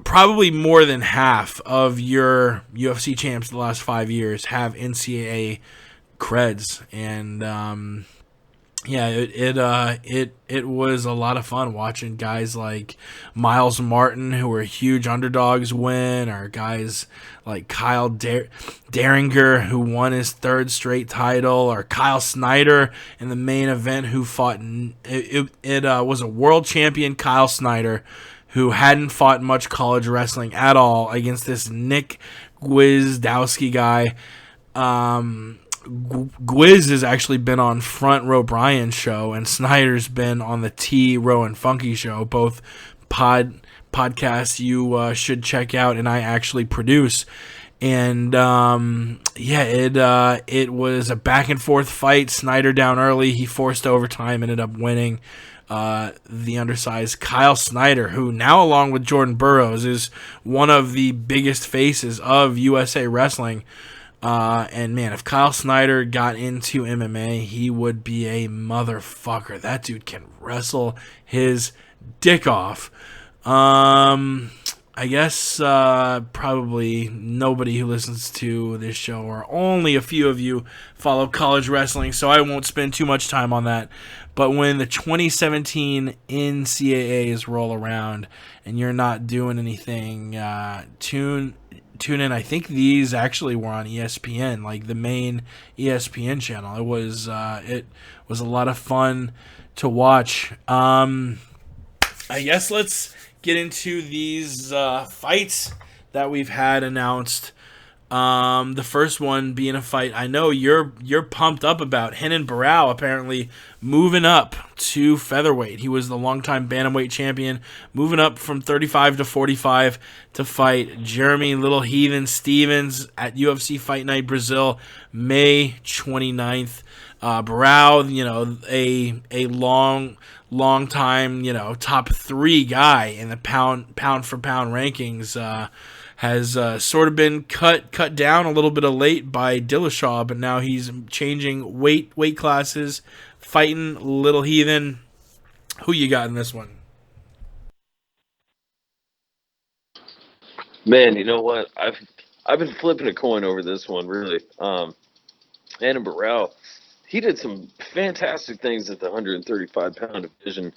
probably more than half of your UFC champs the last 5 years have NCAA creds, and it was a lot of fun watching guys like Miles Martin, who were huge underdogs, win, or guys like Kyle Derringer, who won his 3rd straight title, or Kyle Snyder in the main event, who fought. It was a world champion, Kyle Snyder, who hadn't fought much college wrestling at all, against this Nick Gwizdowski guy. Gwiz has actually been on Front Row Brian's show, and Snyder's been on the T Row and Funky show, both podcasts you should check out, and I actually produce. And it was a back and forth fight. Snyder down early, he forced overtime, ended up winning. The undersized Kyle Snyder, who now, along with Jordan Burroughs, is one of the biggest faces of USA Wrestling. And man, if Kyle Snyder got into MMA, he would be a motherfucker. That dude can wrestle his dick off. I guess probably nobody who listens to this show, or only a few of you, follow college wrestling, so I won't spend too much time on that. But when the 2017 NCAAs roll around and you're not doing anything, tune in. I think these actually were on ESPN, like the main ESPN channel. It was a lot of fun to watch. I guess let's get into these fights that we've had announced. The first one being a fight I know you're pumped up about. Renan Barão apparently moving up to featherweight. He was the longtime bantamweight champion, moving up from 35 to 45 to fight Jeremy Little Heathen Stevens at UFC Fight Night Brazil, May 29th. Barão, a long time, top 3 guy in the pound for pound rankings, has sort of been cut down a little bit of late by Dillashaw, but now he's changing weight classes, fighting Little Heathen. Who you got in this one?
Man, you know what? I've been flipping a coin over this one, really. Renan Barão, he did some fantastic things at the 135-pound division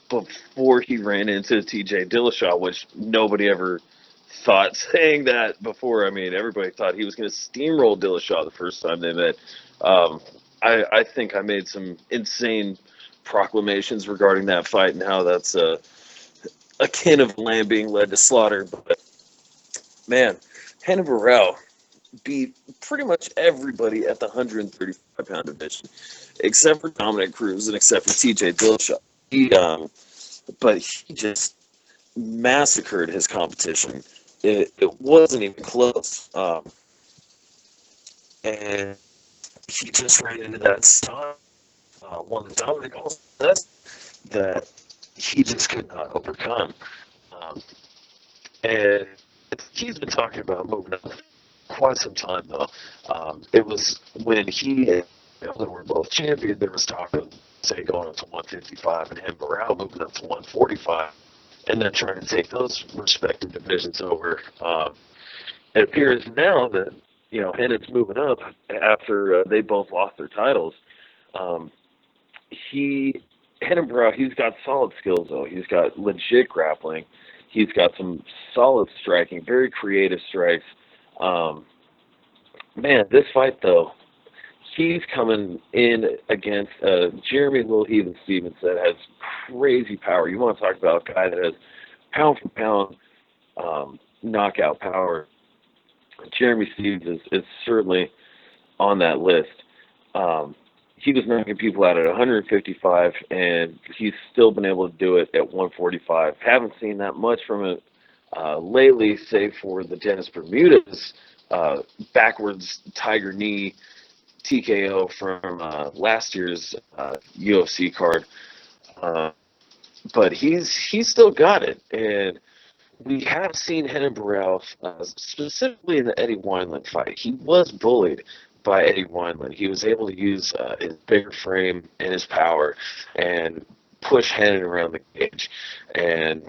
before he ran into TJ Dillashaw, which nobody ever thought saying that before. I mean, everybody thought he was going to steamroll Dillashaw the first time they met. I think I made some insane proclamations regarding that fight and how that's akin of a lamb being led to slaughter. But, man, Renan Barão beat pretty much everybody at the 135-pound division, except for Dominic Cruz and except for TJ Dillashaw. But he just massacred his competition. It wasn't even close. And he just ran into that style. One that Dominic also says that he just could not overcome. And he's been talking about moving up quite some time, though. It was when he and they were both champions, there was talk of, say, going up to 155 and him Barão moving up to 145 and then trying to take those respective divisions over. It appears now that
Hennon's moving up after they both lost their titles. Hennon Burrell, he's got solid skills though. He's got legit grappling. He's got some solid striking, very creative strikes. Man, this fight though, he's coming in against Jeremy Little Heathen Stevens that has crazy power. You want to talk about a guy that has pound for pound knockout power. Jeremy Stevens is certainly on that list. He was knocking people out at 155, and he's still been able to do it at 145. Haven't seen that much from it lately, save for the Dennis Bermudez backwards tiger knee TKO from last year's UFC card. But he's still got it, and we have seen Hennon Burrell, specifically in the Eddie Wineland fight. He was bullied by Eddie Wineland. He was able to use his bigger frame and his power and push Hennon around the cage. And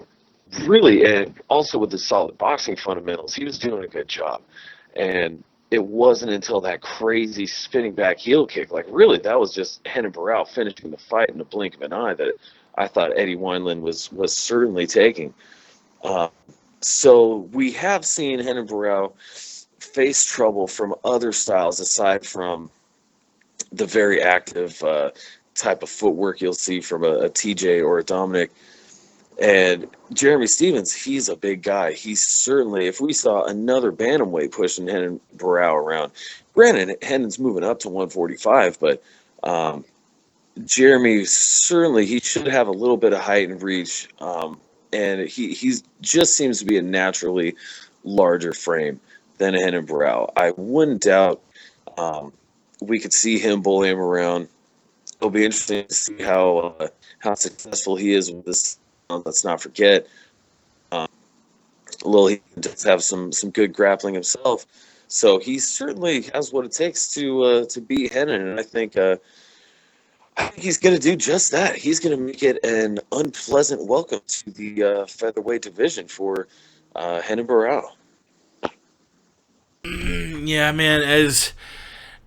really, and also with his solid boxing fundamentals, he was doing a good job. And it wasn't until that crazy spinning back heel kick, like really that was just Hennon Burrell finishing the fight in the blink of an eye, that I thought Eddie Wineland was certainly taking. So we have seen Hennon Burrell face trouble from other styles aside from the very active type of footwork you'll see from a TJ or a Dominic. And Jeremy Stevens, he's a big guy. He's certainly, if we saw another bantamweight pushing Hennon Burrell around, granted, Hennon's moving up to 145, but Jeremy, certainly, he should have a little bit of height and reach. And he's just seems to be a naturally larger frame than Hennon Burrell. I wouldn't doubt we could see him bully him around. It'll be interesting to see how successful he is with this. Let's not forget, Lil he does have some good grappling himself, so he certainly has what it takes to beat Hennon, and I think he's going to do just that. He's going to make it an unpleasant welcome to the featherweight division for Hennon Burrell.
Yeah, man.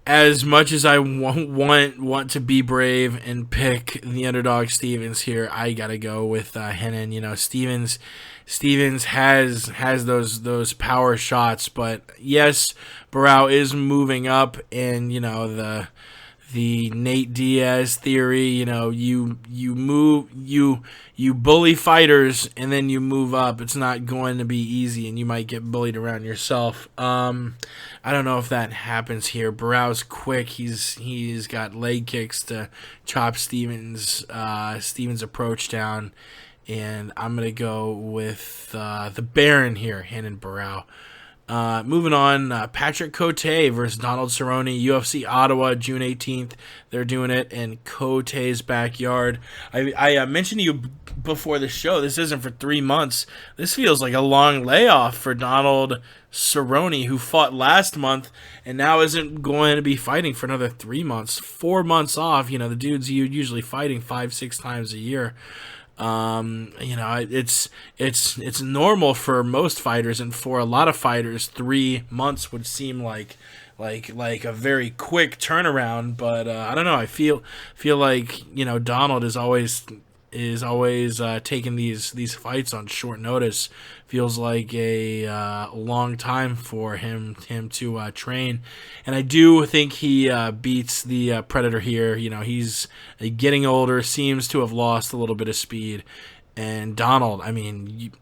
As much as I want to be brave and pick the underdog Stevens here, I gotta go with Hennon. Stevens has those power shots, but yes, Burrell is moving up, and the Nate Diaz theory, you bully fighters and then you move up. It's not going to be easy, and you might get bullied around yourself. I don't know if that happens here. Burrell's quick. He's got leg kicks to chop Stevens' approach down, and I'm gonna go with the Baron here, Hennon Burrell. Moving on, Patrick Cote versus Donald Cerrone, UFC Ottawa, June 18th. They're doing it in Cote's backyard. I mentioned to you before the show, this isn't for 3 months. This feels like a long layoff for Donald Cerrone, who fought last month and now isn't going to be fighting for another 3 months. 4 months off. The dude's usually fighting 5-6 times a year. It's normal for most fighters, and for a lot of fighters, 3 months would seem like a very quick turnaround. But I don't know. I feel like Donald is always taking these fights on short notice. Feels like a long time for him to train, and I do think he beats the Predator here. He's getting older, seems to have lost a little bit of speed, and Donald,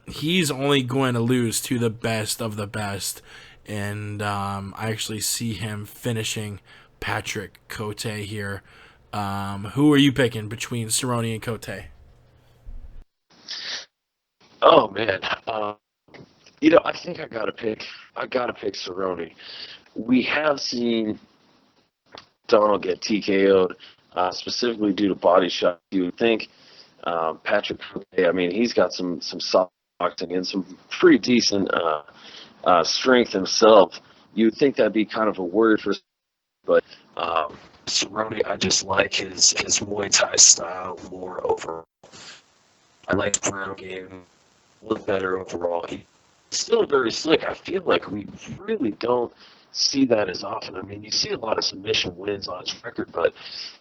he's only going to lose to the best of the best, and I actually see him finishing Patrick Cote here. Who are you picking between Cerrone and Cote?
Oh man, I think I gotta pick Cerrone. We have seen Donald get TKO'd, specifically due to body shots. You would think Patrick Cote, he's got some soft boxing and some pretty decent strength himself. You would think that'd be kind of a word for, but Cerrone, I just like his Muay Thai style more overall. I like the ground game a little better overall. He's still very slick. I feel like we really don't see that as often. I mean, you see a lot of submission wins on his record, but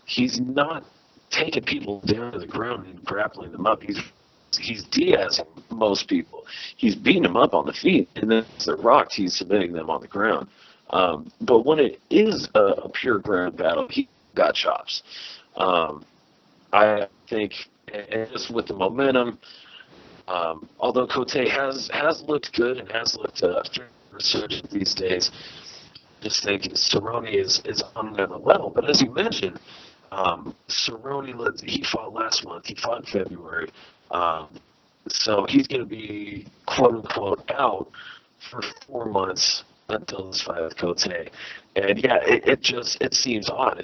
he's not taking people down to the ground and grappling them up. He's Diazing most people. He's beating them up on the feet, and then as they're rocked, he's submitting them on the ground. But when it is a pure ground battle, he got chops. I think, and just with the momentum, although Cote has looked good and has looked resurgent these days, I just think Cerrone is on another level. But as you mentioned, Cerrone, he fought last month. He fought in February. So he's going to be, quote unquote, out for 4 months until this fight with Cote. And yeah, it seems odd.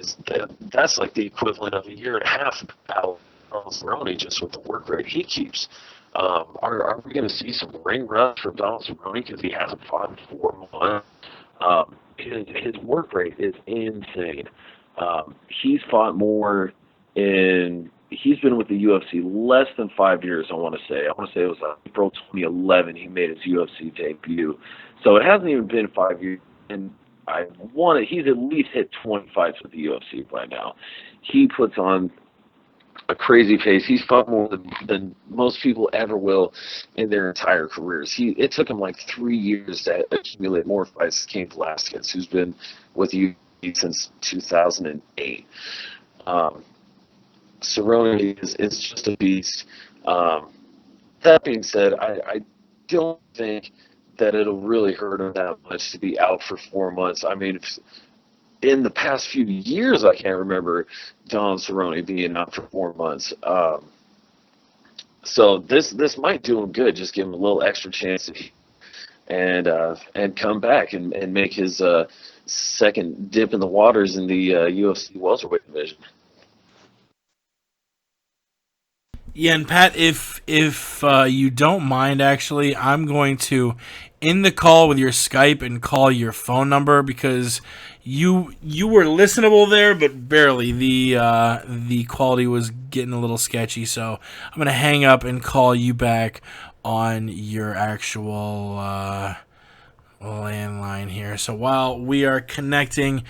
That's like the equivalent of a year and a half out of Cerrone just with the work rate he keeps. Are we going to see some ring rust from Donald Cerrone because he hasn't fought in 4 months? His work rate is insane. He's fought more he's been with the UFC less than 5 years, I want to say. I want to say it was April 2011 he made his UFC debut. So it hasn't even been 5 years. And he's at least hit 20 fights with the UFC by now. He puts on a crazy pace. He's fought more than most people ever will in their entire careers. It took him like 3 years to accumulate more fights than Cain Velasquez, who's been with the UFC since 2008. Cerrone is just a beast. That being said, I don't think that it'll really hurt him that much to be out for 4 months. I mean, in the past few years, I can't remember Donald Cerrone being out for 4 months. So this might do him good. Just give him a little extra chance to and come back and make his second dip in the waters in the UFC welterweight division.
Yeah, and Pat, if you don't mind, actually, I'm going to end the call with your Skype and call your phone number because you were listenable there, but barely. The quality was getting a little sketchy, so I'm gonna hang up and call you back on your actual landline here. So while we are connecting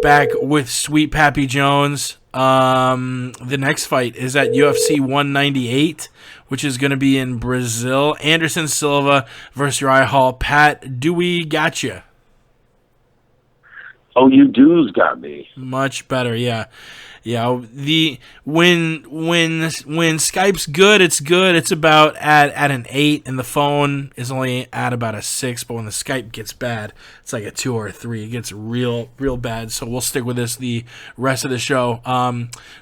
back with Sweet Pappy Jones, the next fight is at UFC 198, which is going to be in Brazil. Anderson Silva versus Uriah Hall. Pat, Dewey got you.
Oh, you dudes got me.
Much better, yeah. Yeah, when Skype's good, it's good. It's about at an 8, and the phone is only at about a 6. But when the Skype gets bad, it's like a 2 or a 3. It gets real bad. So we'll stick with this the rest of the show.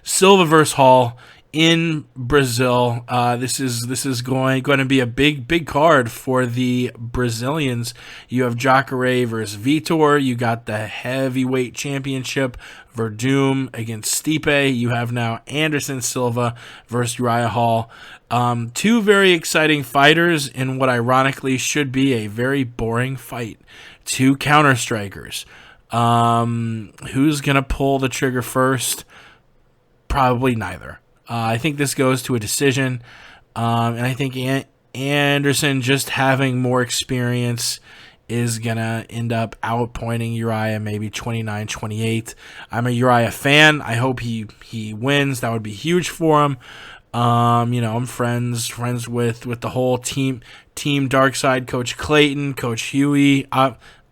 Silva versus Hall in Brazil. This is going to be a big card for the Brazilians. You have Jacare versus Vitor. You got the heavyweight championship, Verdum against Stipe. You have now Anderson Silva versus Uriah Hall. Two very exciting fighters in what ironically should be a very boring fight. Two counter strikers. Who's gonna pull the trigger first? Probably neither. I think this goes to a decision, and I think Anderson, just having more experience, is going to end up outpointing Uriah maybe 29-28. I'm a Uriah fan. I hope he wins. That would be huge for him. I'm friends with the whole team Dark Side, Coach Clayton, Coach Huey,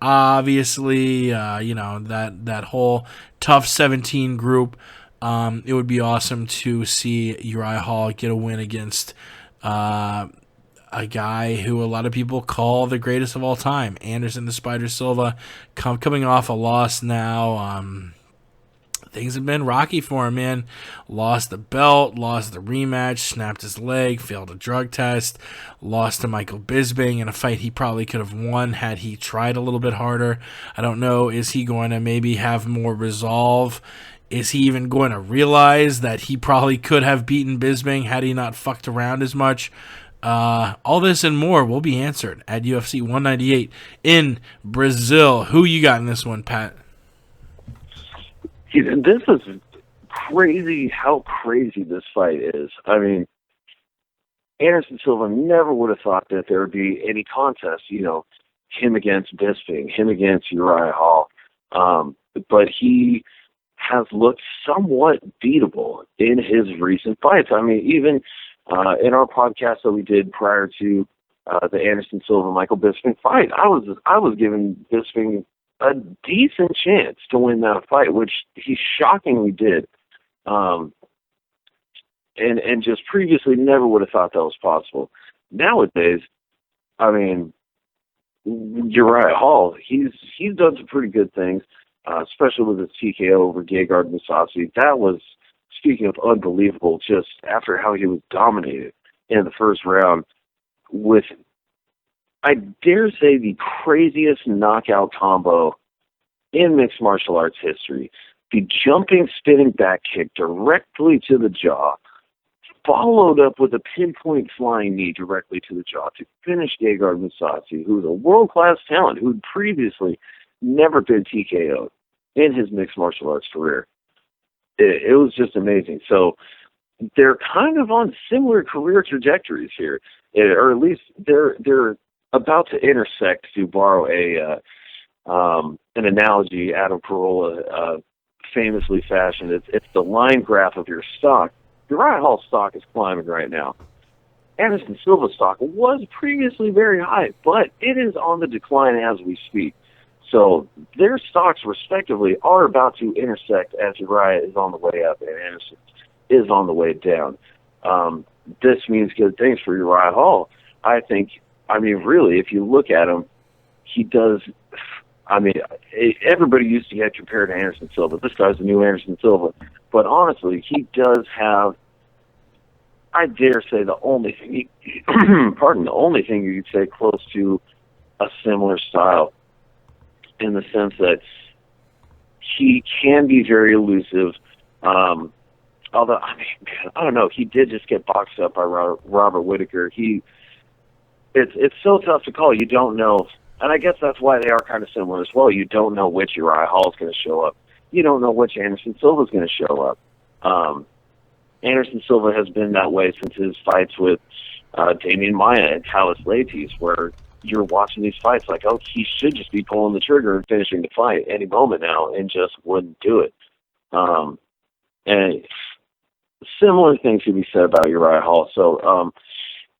obviously, that whole Tough 17 group. It would be awesome to see Uriah Hall get a win against a guy who a lot of people call the greatest of all time, Anderson the Spider Silva, coming off a loss now. Things have been rocky for him, man. Lost the belt, lost the rematch, snapped his leg, failed a drug test, lost to Michael Bisping in a fight he probably could have won had he tried a little bit harder. I don't know, is he going to maybe have more resolve? Is he even going to realize that he probably could have beaten Bisping had he not fucked around as much? All this and more will be answered at UFC 198 in Brazil. Who you got in this one, Pat?
This is crazy how crazy this fight is. I mean, Anderson Silva never would have thought that there would be any contest, him against Bisping, him against Uriah Hall. But he has looked somewhat beatable in his recent fights. I mean, even in our podcast that we did prior to the Anderson Silva Michael Bisping fight, I was giving Bisping a decent chance to win that fight, which he shockingly did. And just previously never would have thought that was possible. Nowadays, I mean, Uriah Hall, he's done some pretty good things, especially with his TKO over Gegard Mousasi. That was, speaking of unbelievable, just after how he was dominated in the first round with, I dare say, the craziest knockout combo in mixed martial arts history. The jumping, spinning back kick directly to the jaw, followed up with a pinpoint flying knee directly to the jaw to finish Gegard Mousasi, who's a world-class talent who'd previously never been TKO'd in his mixed martial arts career. It was just amazing. So they're kind of on similar career trajectories here, or at least they're about to intersect, to borrow an analogy Adam Carolla famously fashioned. It's the line graph of your stock. Uriah Hall's stock is climbing right now. Anderson Silva's stock was previously very high, but it is on the decline as we speak. So their stocks, respectively, are about to intersect as Uriah is on the way up and Anderson is on the way down. This means good things for Uriah Hall. I mean, really, if you look at him, he does. I mean, everybody used to get compared to Anderson Silva. This guy's the new Anderson Silva. But honestly, he does have, I dare say, the only thing, the only thing you could say close to a similar style, in the sense that he can be very elusive. Although, I mean, I don't know, he did just get boxed up by Robert Whittaker. It's so tough to call. You don't know. And I guess that's why they are kind of similar as well. You don't know which Uriah Hall is going to show up. You don't know which Anderson Silva is going to show up. Anderson Silva has been that way since his fights with Damian Maia and Talis Leites, where you're watching these fights like, oh, he should just be pulling the trigger and finishing the fight any moment now, and just wouldn't do it. And similar things could be said about Uriah Hall. So,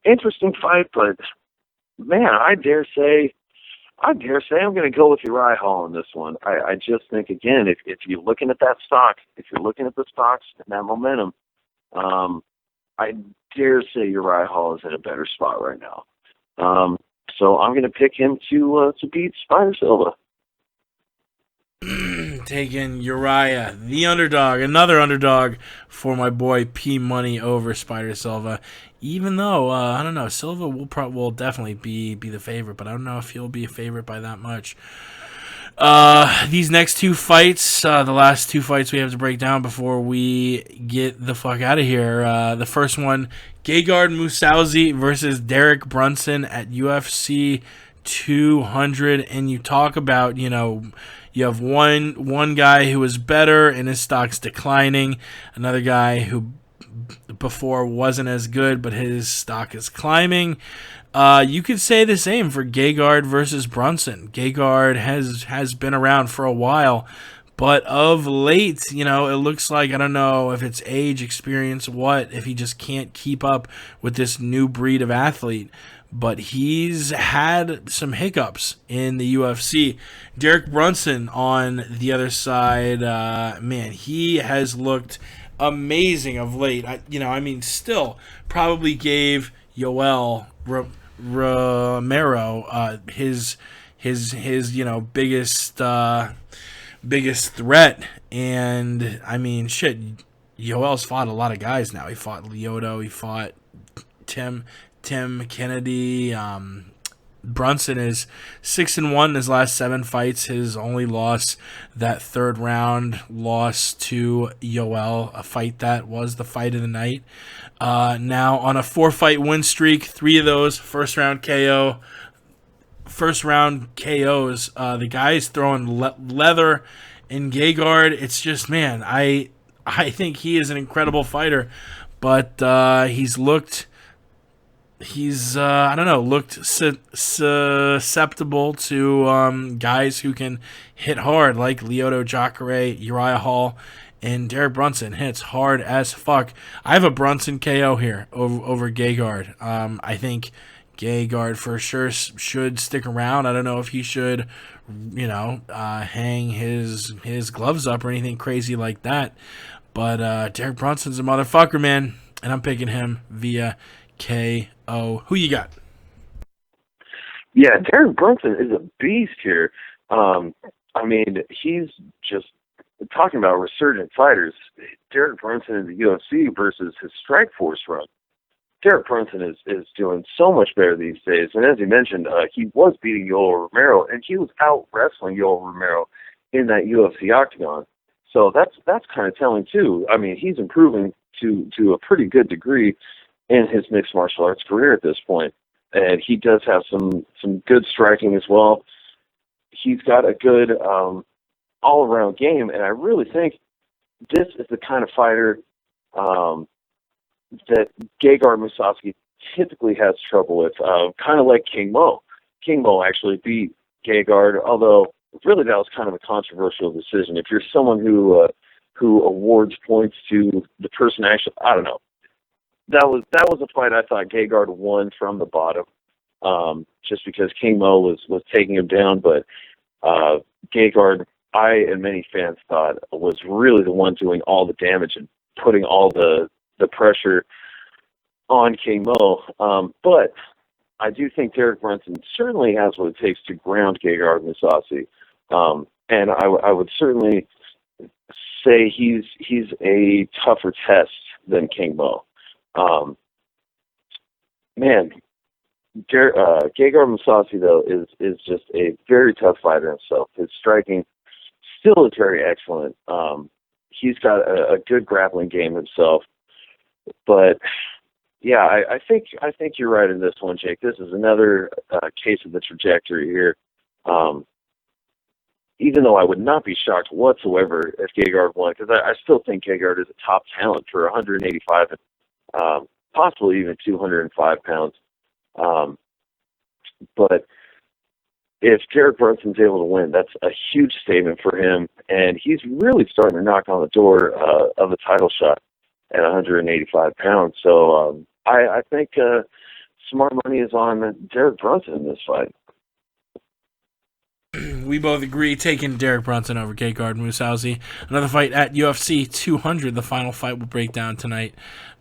interesting fight, but man, I dare say I'm going to go with Uriah Hall in this one. I just think, again, if you're looking at that stock, if you're looking at the stocks and that momentum, I dare say Uriah Hall is in a better spot right now. So I'm going to pick him to beat Spider Silva.
Taking Uriah, the underdog, another underdog for my boy P Money over Spider Silva. Even though I don't know, Silva will definitely be the favorite, but I don't know if he'll be a favorite by that much. These next two fights, the last two fights we have to break down before we get the fuck out of here. The first one, Gegard Mousasi versus Derek Brunson at UFC 200, and you talk about, you know, you have one guy who is better and his stock's declining, another guy who before wasn't as good but his stock is climbing. You could say the same for Gegard versus Brunson. Gegard has been around for a while, but of late, you know, it looks like, I don't know if it's age, experience, if he just can't keep up with this new breed of athlete. But he's had some hiccups in the UFC. Derek Brunson on the other side, man, he has looked amazing of late. Still probably gave Yoel Romero his biggest threat. And I mean, shit, Yoel's fought a lot of guys now. He fought Lyoto, he fought Tim Kennedy. Brunson is 6-1 in his last 7 fights. His only loss, that third round loss to Yoel, a fight that was the fight of the night. Now on a 4-fight win streak, 3 of those first round KOs. The guy's throwing leather in Gegard. It's just, man, I think he is an incredible fighter, but he's looked he's I don't know, looked susceptible to guys who can hit hard like Lyoto Jacare, Uriah Hall, and Derek Brunson hits hard as fuck. I have a Brunson KO here over Gegard. I think Gegard for sure should stick around. I don't know if he should, hang his gloves up or anything crazy like that. But Derek Brunson's a motherfucker, man, and I'm picking him via KO. Who you got?
Yeah, Derek Brunson is a beast here. He's just talking about resurgent fighters. Derek Brunson in the UFC versus his Strikeforce run. Derek Brunson is doing so much better these days. And as you mentioned, he was beating Yoel Romero, and he was out wrestling Yoel Romero in that UFC octagon. So that's kind of telling too. I mean, he's improving to a pretty good degree in his mixed martial arts career at this point. And he does have some good striking as well. He's got a good all-around game, and I really think this is the kind of fighter that Gegard Mousasi typically has trouble with, kind of like King Mo. King Mo actually beat Gegard, although really that was kind of a controversial decision. If you're someone who awards points to the person actually, I don't know. That was a fight I thought Gegard won from the bottom, just because King Mo was taking him down, but Gegard, I and many fans thought was really the one doing all the damage and putting all the pressure on King Mo. But I do think Derek Brunson certainly has what it takes to ground Gegard Mousasi. And I would certainly say he's a tougher test than King Mo. Gegard Mousasi, though, is just a very tough fighter himself. His striking still is very excellent. He's got a good grappling game himself. But yeah, I think you're right in this one, Jake. This is another case of the trajectory here. Even though I would not be shocked whatsoever if Gegard won, because I still think Gegard is a top talent for 185 and possibly even 205 pounds. But if Derek Brunson's able to win, that's a huge statement for him, and he's really starting to knock on the door of a title shot at 185 pounds. So I think smart money is on Derek Brunson in this fight.
We both agree taking Derek Brunson over Gegard Mousasi. Another fight at UFC 200. The final fight will break down tonight.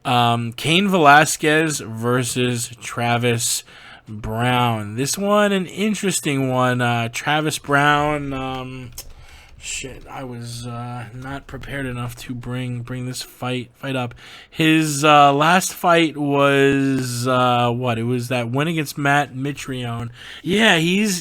Cain Velasquez versus Travis Brown. This one, an interesting one. Travis Brown, I was not prepared enough to bring this fight up. His last fight was It was that win against Matt Mitrione. Yeah, he's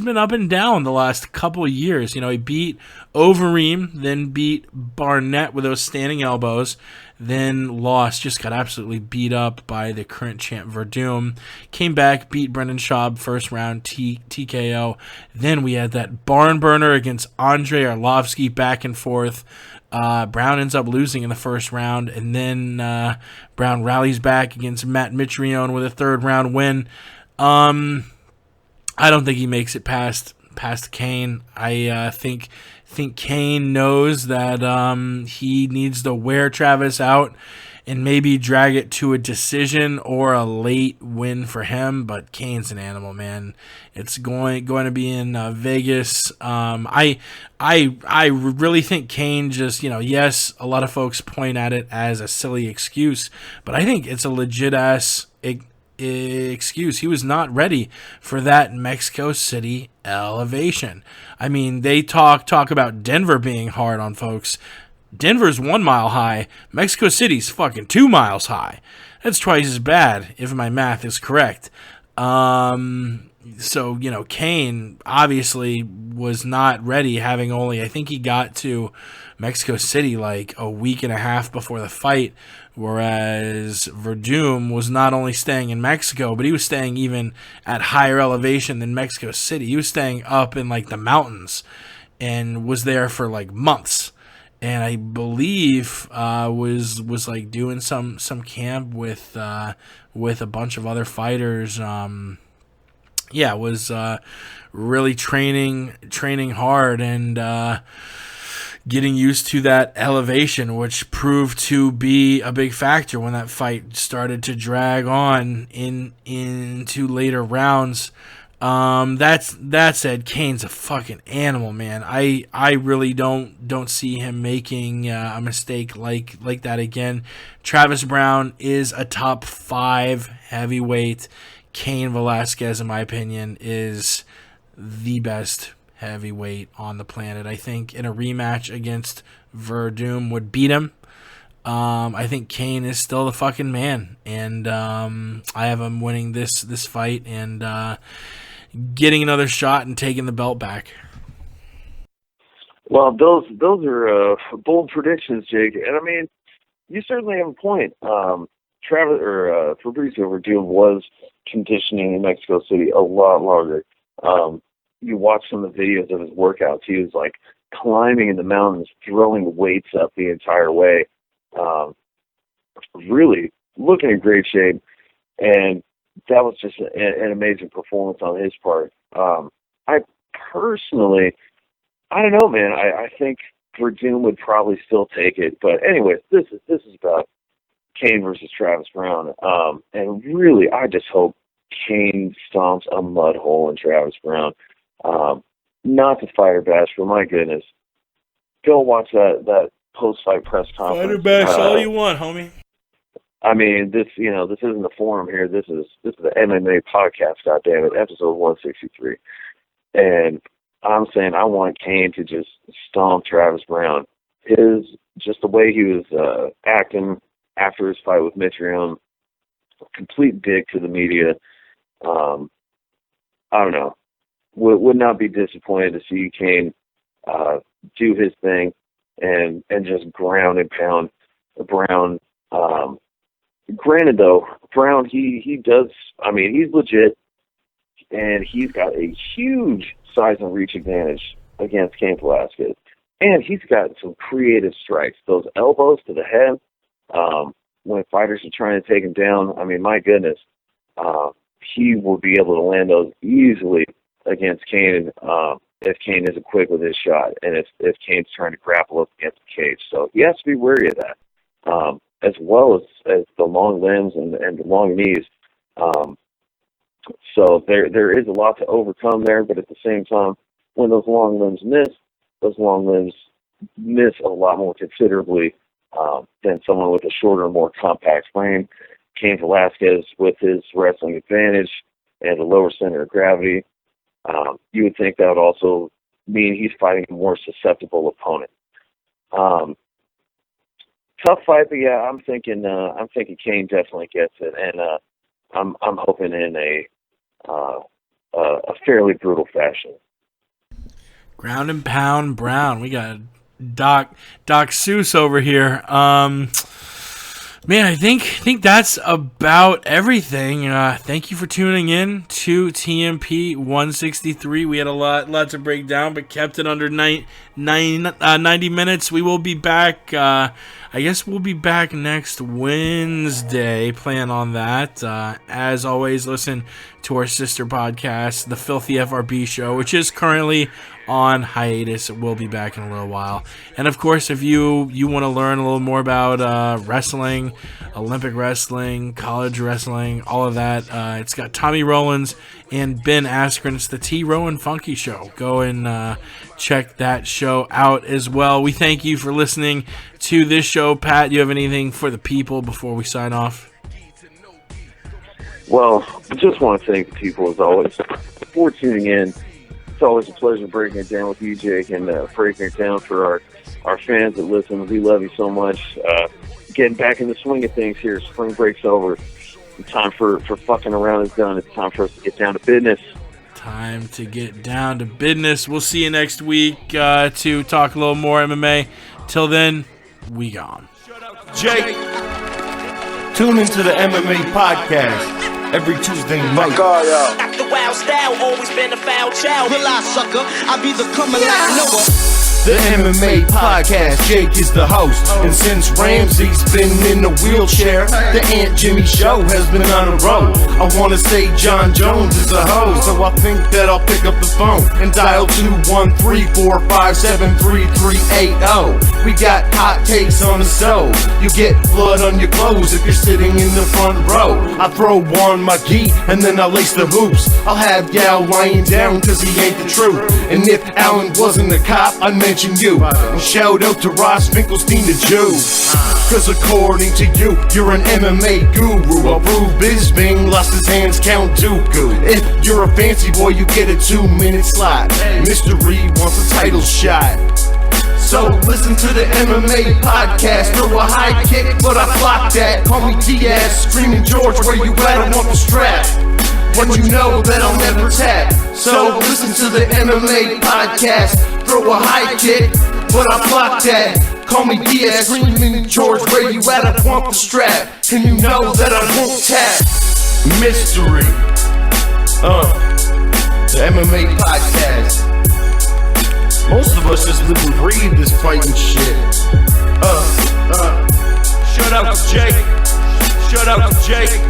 been up and down the last couple of years. He beat Overeem, then beat Barnett with those standing elbows, then lost, just got absolutely beat up by the current champ Verdum. Came back, beat Brendan Schaub first round TKO. Then we had that barn burner against Andrei Arlovsky, back and forth. Brown ends up losing in the first round, and then Brown rallies back against Matt Mitrione with a third round win. I don't think he makes it past Cain. I think Cain knows that he needs to wear Travis out and maybe drag it to a decision or a late win for him. But Cain's an animal, man. It's going to be in Vegas. I really think Cain just, yes, a lot of folks point at it as a silly excuse, but I think it's a legit ass excuse. He was not ready for that Mexico City elevation. I mean, they talk about Denver being hard on folks. Denver's 1 mile high. Mexico City's fucking 2 miles high. That's twice as bad, if my math is correct. So, Cain obviously was not ready, having only, I think he got to Mexico City like a week and a half before the fight, whereas Verdum was not only staying in Mexico, but he was staying even at higher elevation than Mexico City. He was staying up in like the mountains and was there for like months. and I believe was like doing some camp with a bunch of other fighters. Was really training hard and getting used to that elevation, which proved to be a big factor when that fight started to drag on into later rounds. That said, Cane's a fucking animal, man. I really don't see him making a mistake like that again. Travis Brown is a top 5 heavyweight. Cain Velasquez, in my opinion, is the best heavyweight on the planet. I think in a rematch against Verdum would beat him. I think Cain is still the fucking man, and I have him winning this fight and getting another shot and taking the belt back.
Well, those are bold predictions, Jake, and I mean, you certainly have a point. Fabrizio Verdum was conditioning in Mexico City a lot longer. You watch some of the videos of his workouts. He was like climbing in the mountains, throwing weights up the entire way. Really looking in great shape, and that was just an amazing performance on his part. I personally, I don't know, man. I think Verdum would probably still take it, but anyways, this is about Cain versus Travis Brown, and really, I just hope Cain stomps a mud hole in Travis Brown. Not to fighter bash, but my goodness, go watch that post-fight press conference.
Fighter bash all you want, homie.
I mean, this isn't the forum here. This is the MMA podcast. Goddammit, episode 163, and I'm saying I want Cain to just stomp Travis Brown. Just the way he was acting after his fight with Mitrione, complete dick to the media. I don't know. Would not be disappointed to see Cain do his thing and just ground and pound Brown. Granted, though, Brown, he does, I mean, he's legit, and he's got a huge size and reach advantage against Cain Velasquez. And he's got some creative strikes. Those elbows to the head, when fighters are trying to take him down, I mean, my goodness, he will be able to land those easily against Cain if Cain isn't quick with his shot, and if Cain's trying to grapple up against the cage. So he has to be wary of that, as well as the long limbs and the long knees. So there is a lot to overcome there, but at the same time, when those long limbs miss a lot more considerably than someone with a shorter, more compact frame. Cain Velasquez, with his wrestling advantage and a lower center of gravity, you would think that would also mean he's fighting a more susceptible opponent. Tough fight, but yeah, I'm thinking Cain definitely gets it, and I'm hoping in a fairly brutal fashion.
Ground and pound Brown. We got Doc Seuss over here. Man, I think that's about everything. Thank you for tuning in to TMP 163. We had a lot to break down, but kept it under 90 minutes. We will be back. I guess we'll be back next Wednesday. Plan on that. As always, listen to our sister podcast, The Filthy FRB Show, which is currently on hiatus. We'll be back in a little while. And of course, if you want to learn a little more about wrestling, Olympic wrestling, college wrestling, all of that, it's got Tommy Rollins and Ben Askren. It's the T. Rowan Funky Show. Go and check that show out as well. We thank you for listening to this show. Pat, you have anything for the people before we sign off?
Well, I just want to thank the people, as always, for tuning in. It's always a pleasure breaking it down with you, Jake, and breaking it down for our fans that listen. We love you so much. Getting back in the swing of things here. Spring break's over. The time for fucking around is done. It's time for us to get down to business.
Time to get down to business. We'll see you next week to talk a little more MMA. Till then, we gone.
Jake, tune into the MMA podcast every Tuesday night.
Got the wild style, always been a foul child. Will I, sucker? I be the coming like Noah.
the MMA podcast. Jake is the host, and since Ramsey's been in the wheelchair, the Aunt Jimmy show has been on a roll. I wanna say John Jones is a host, so I think that I'll pick up the phone and dial 213-457-3380. We got hot takes on the stove. You get blood on your clothes if you're sitting in the front row. I throw on my gi and then I lace the hoops. I'll have Gal lying down cause he ain't the truth. And if Alan wasn't a cop, I'd mention you. And shout out to Ross Finkelstein the Jew. Cause according to you, you're an MMA guru. Approved Brisbane lost his hands, Count Dooku. If you're a fancy boy, you get a 2-minute slot. Mystery wants a title shot. So listen to the MMA podcast. Throw a high kick, but I block that. Call me Diaz, screaming George, where you at? I want the strap. But you know that I'll never tap. So listen to the MMA podcast. Throw a high kick, but I block that. Call me Diaz, screaming George, where you at? I want the strap. And you know that I won't tap. Mystery. The MMA podcast. Most of us just live and breathe this fighting shit. Shout out to Jake. Shout out to Jake.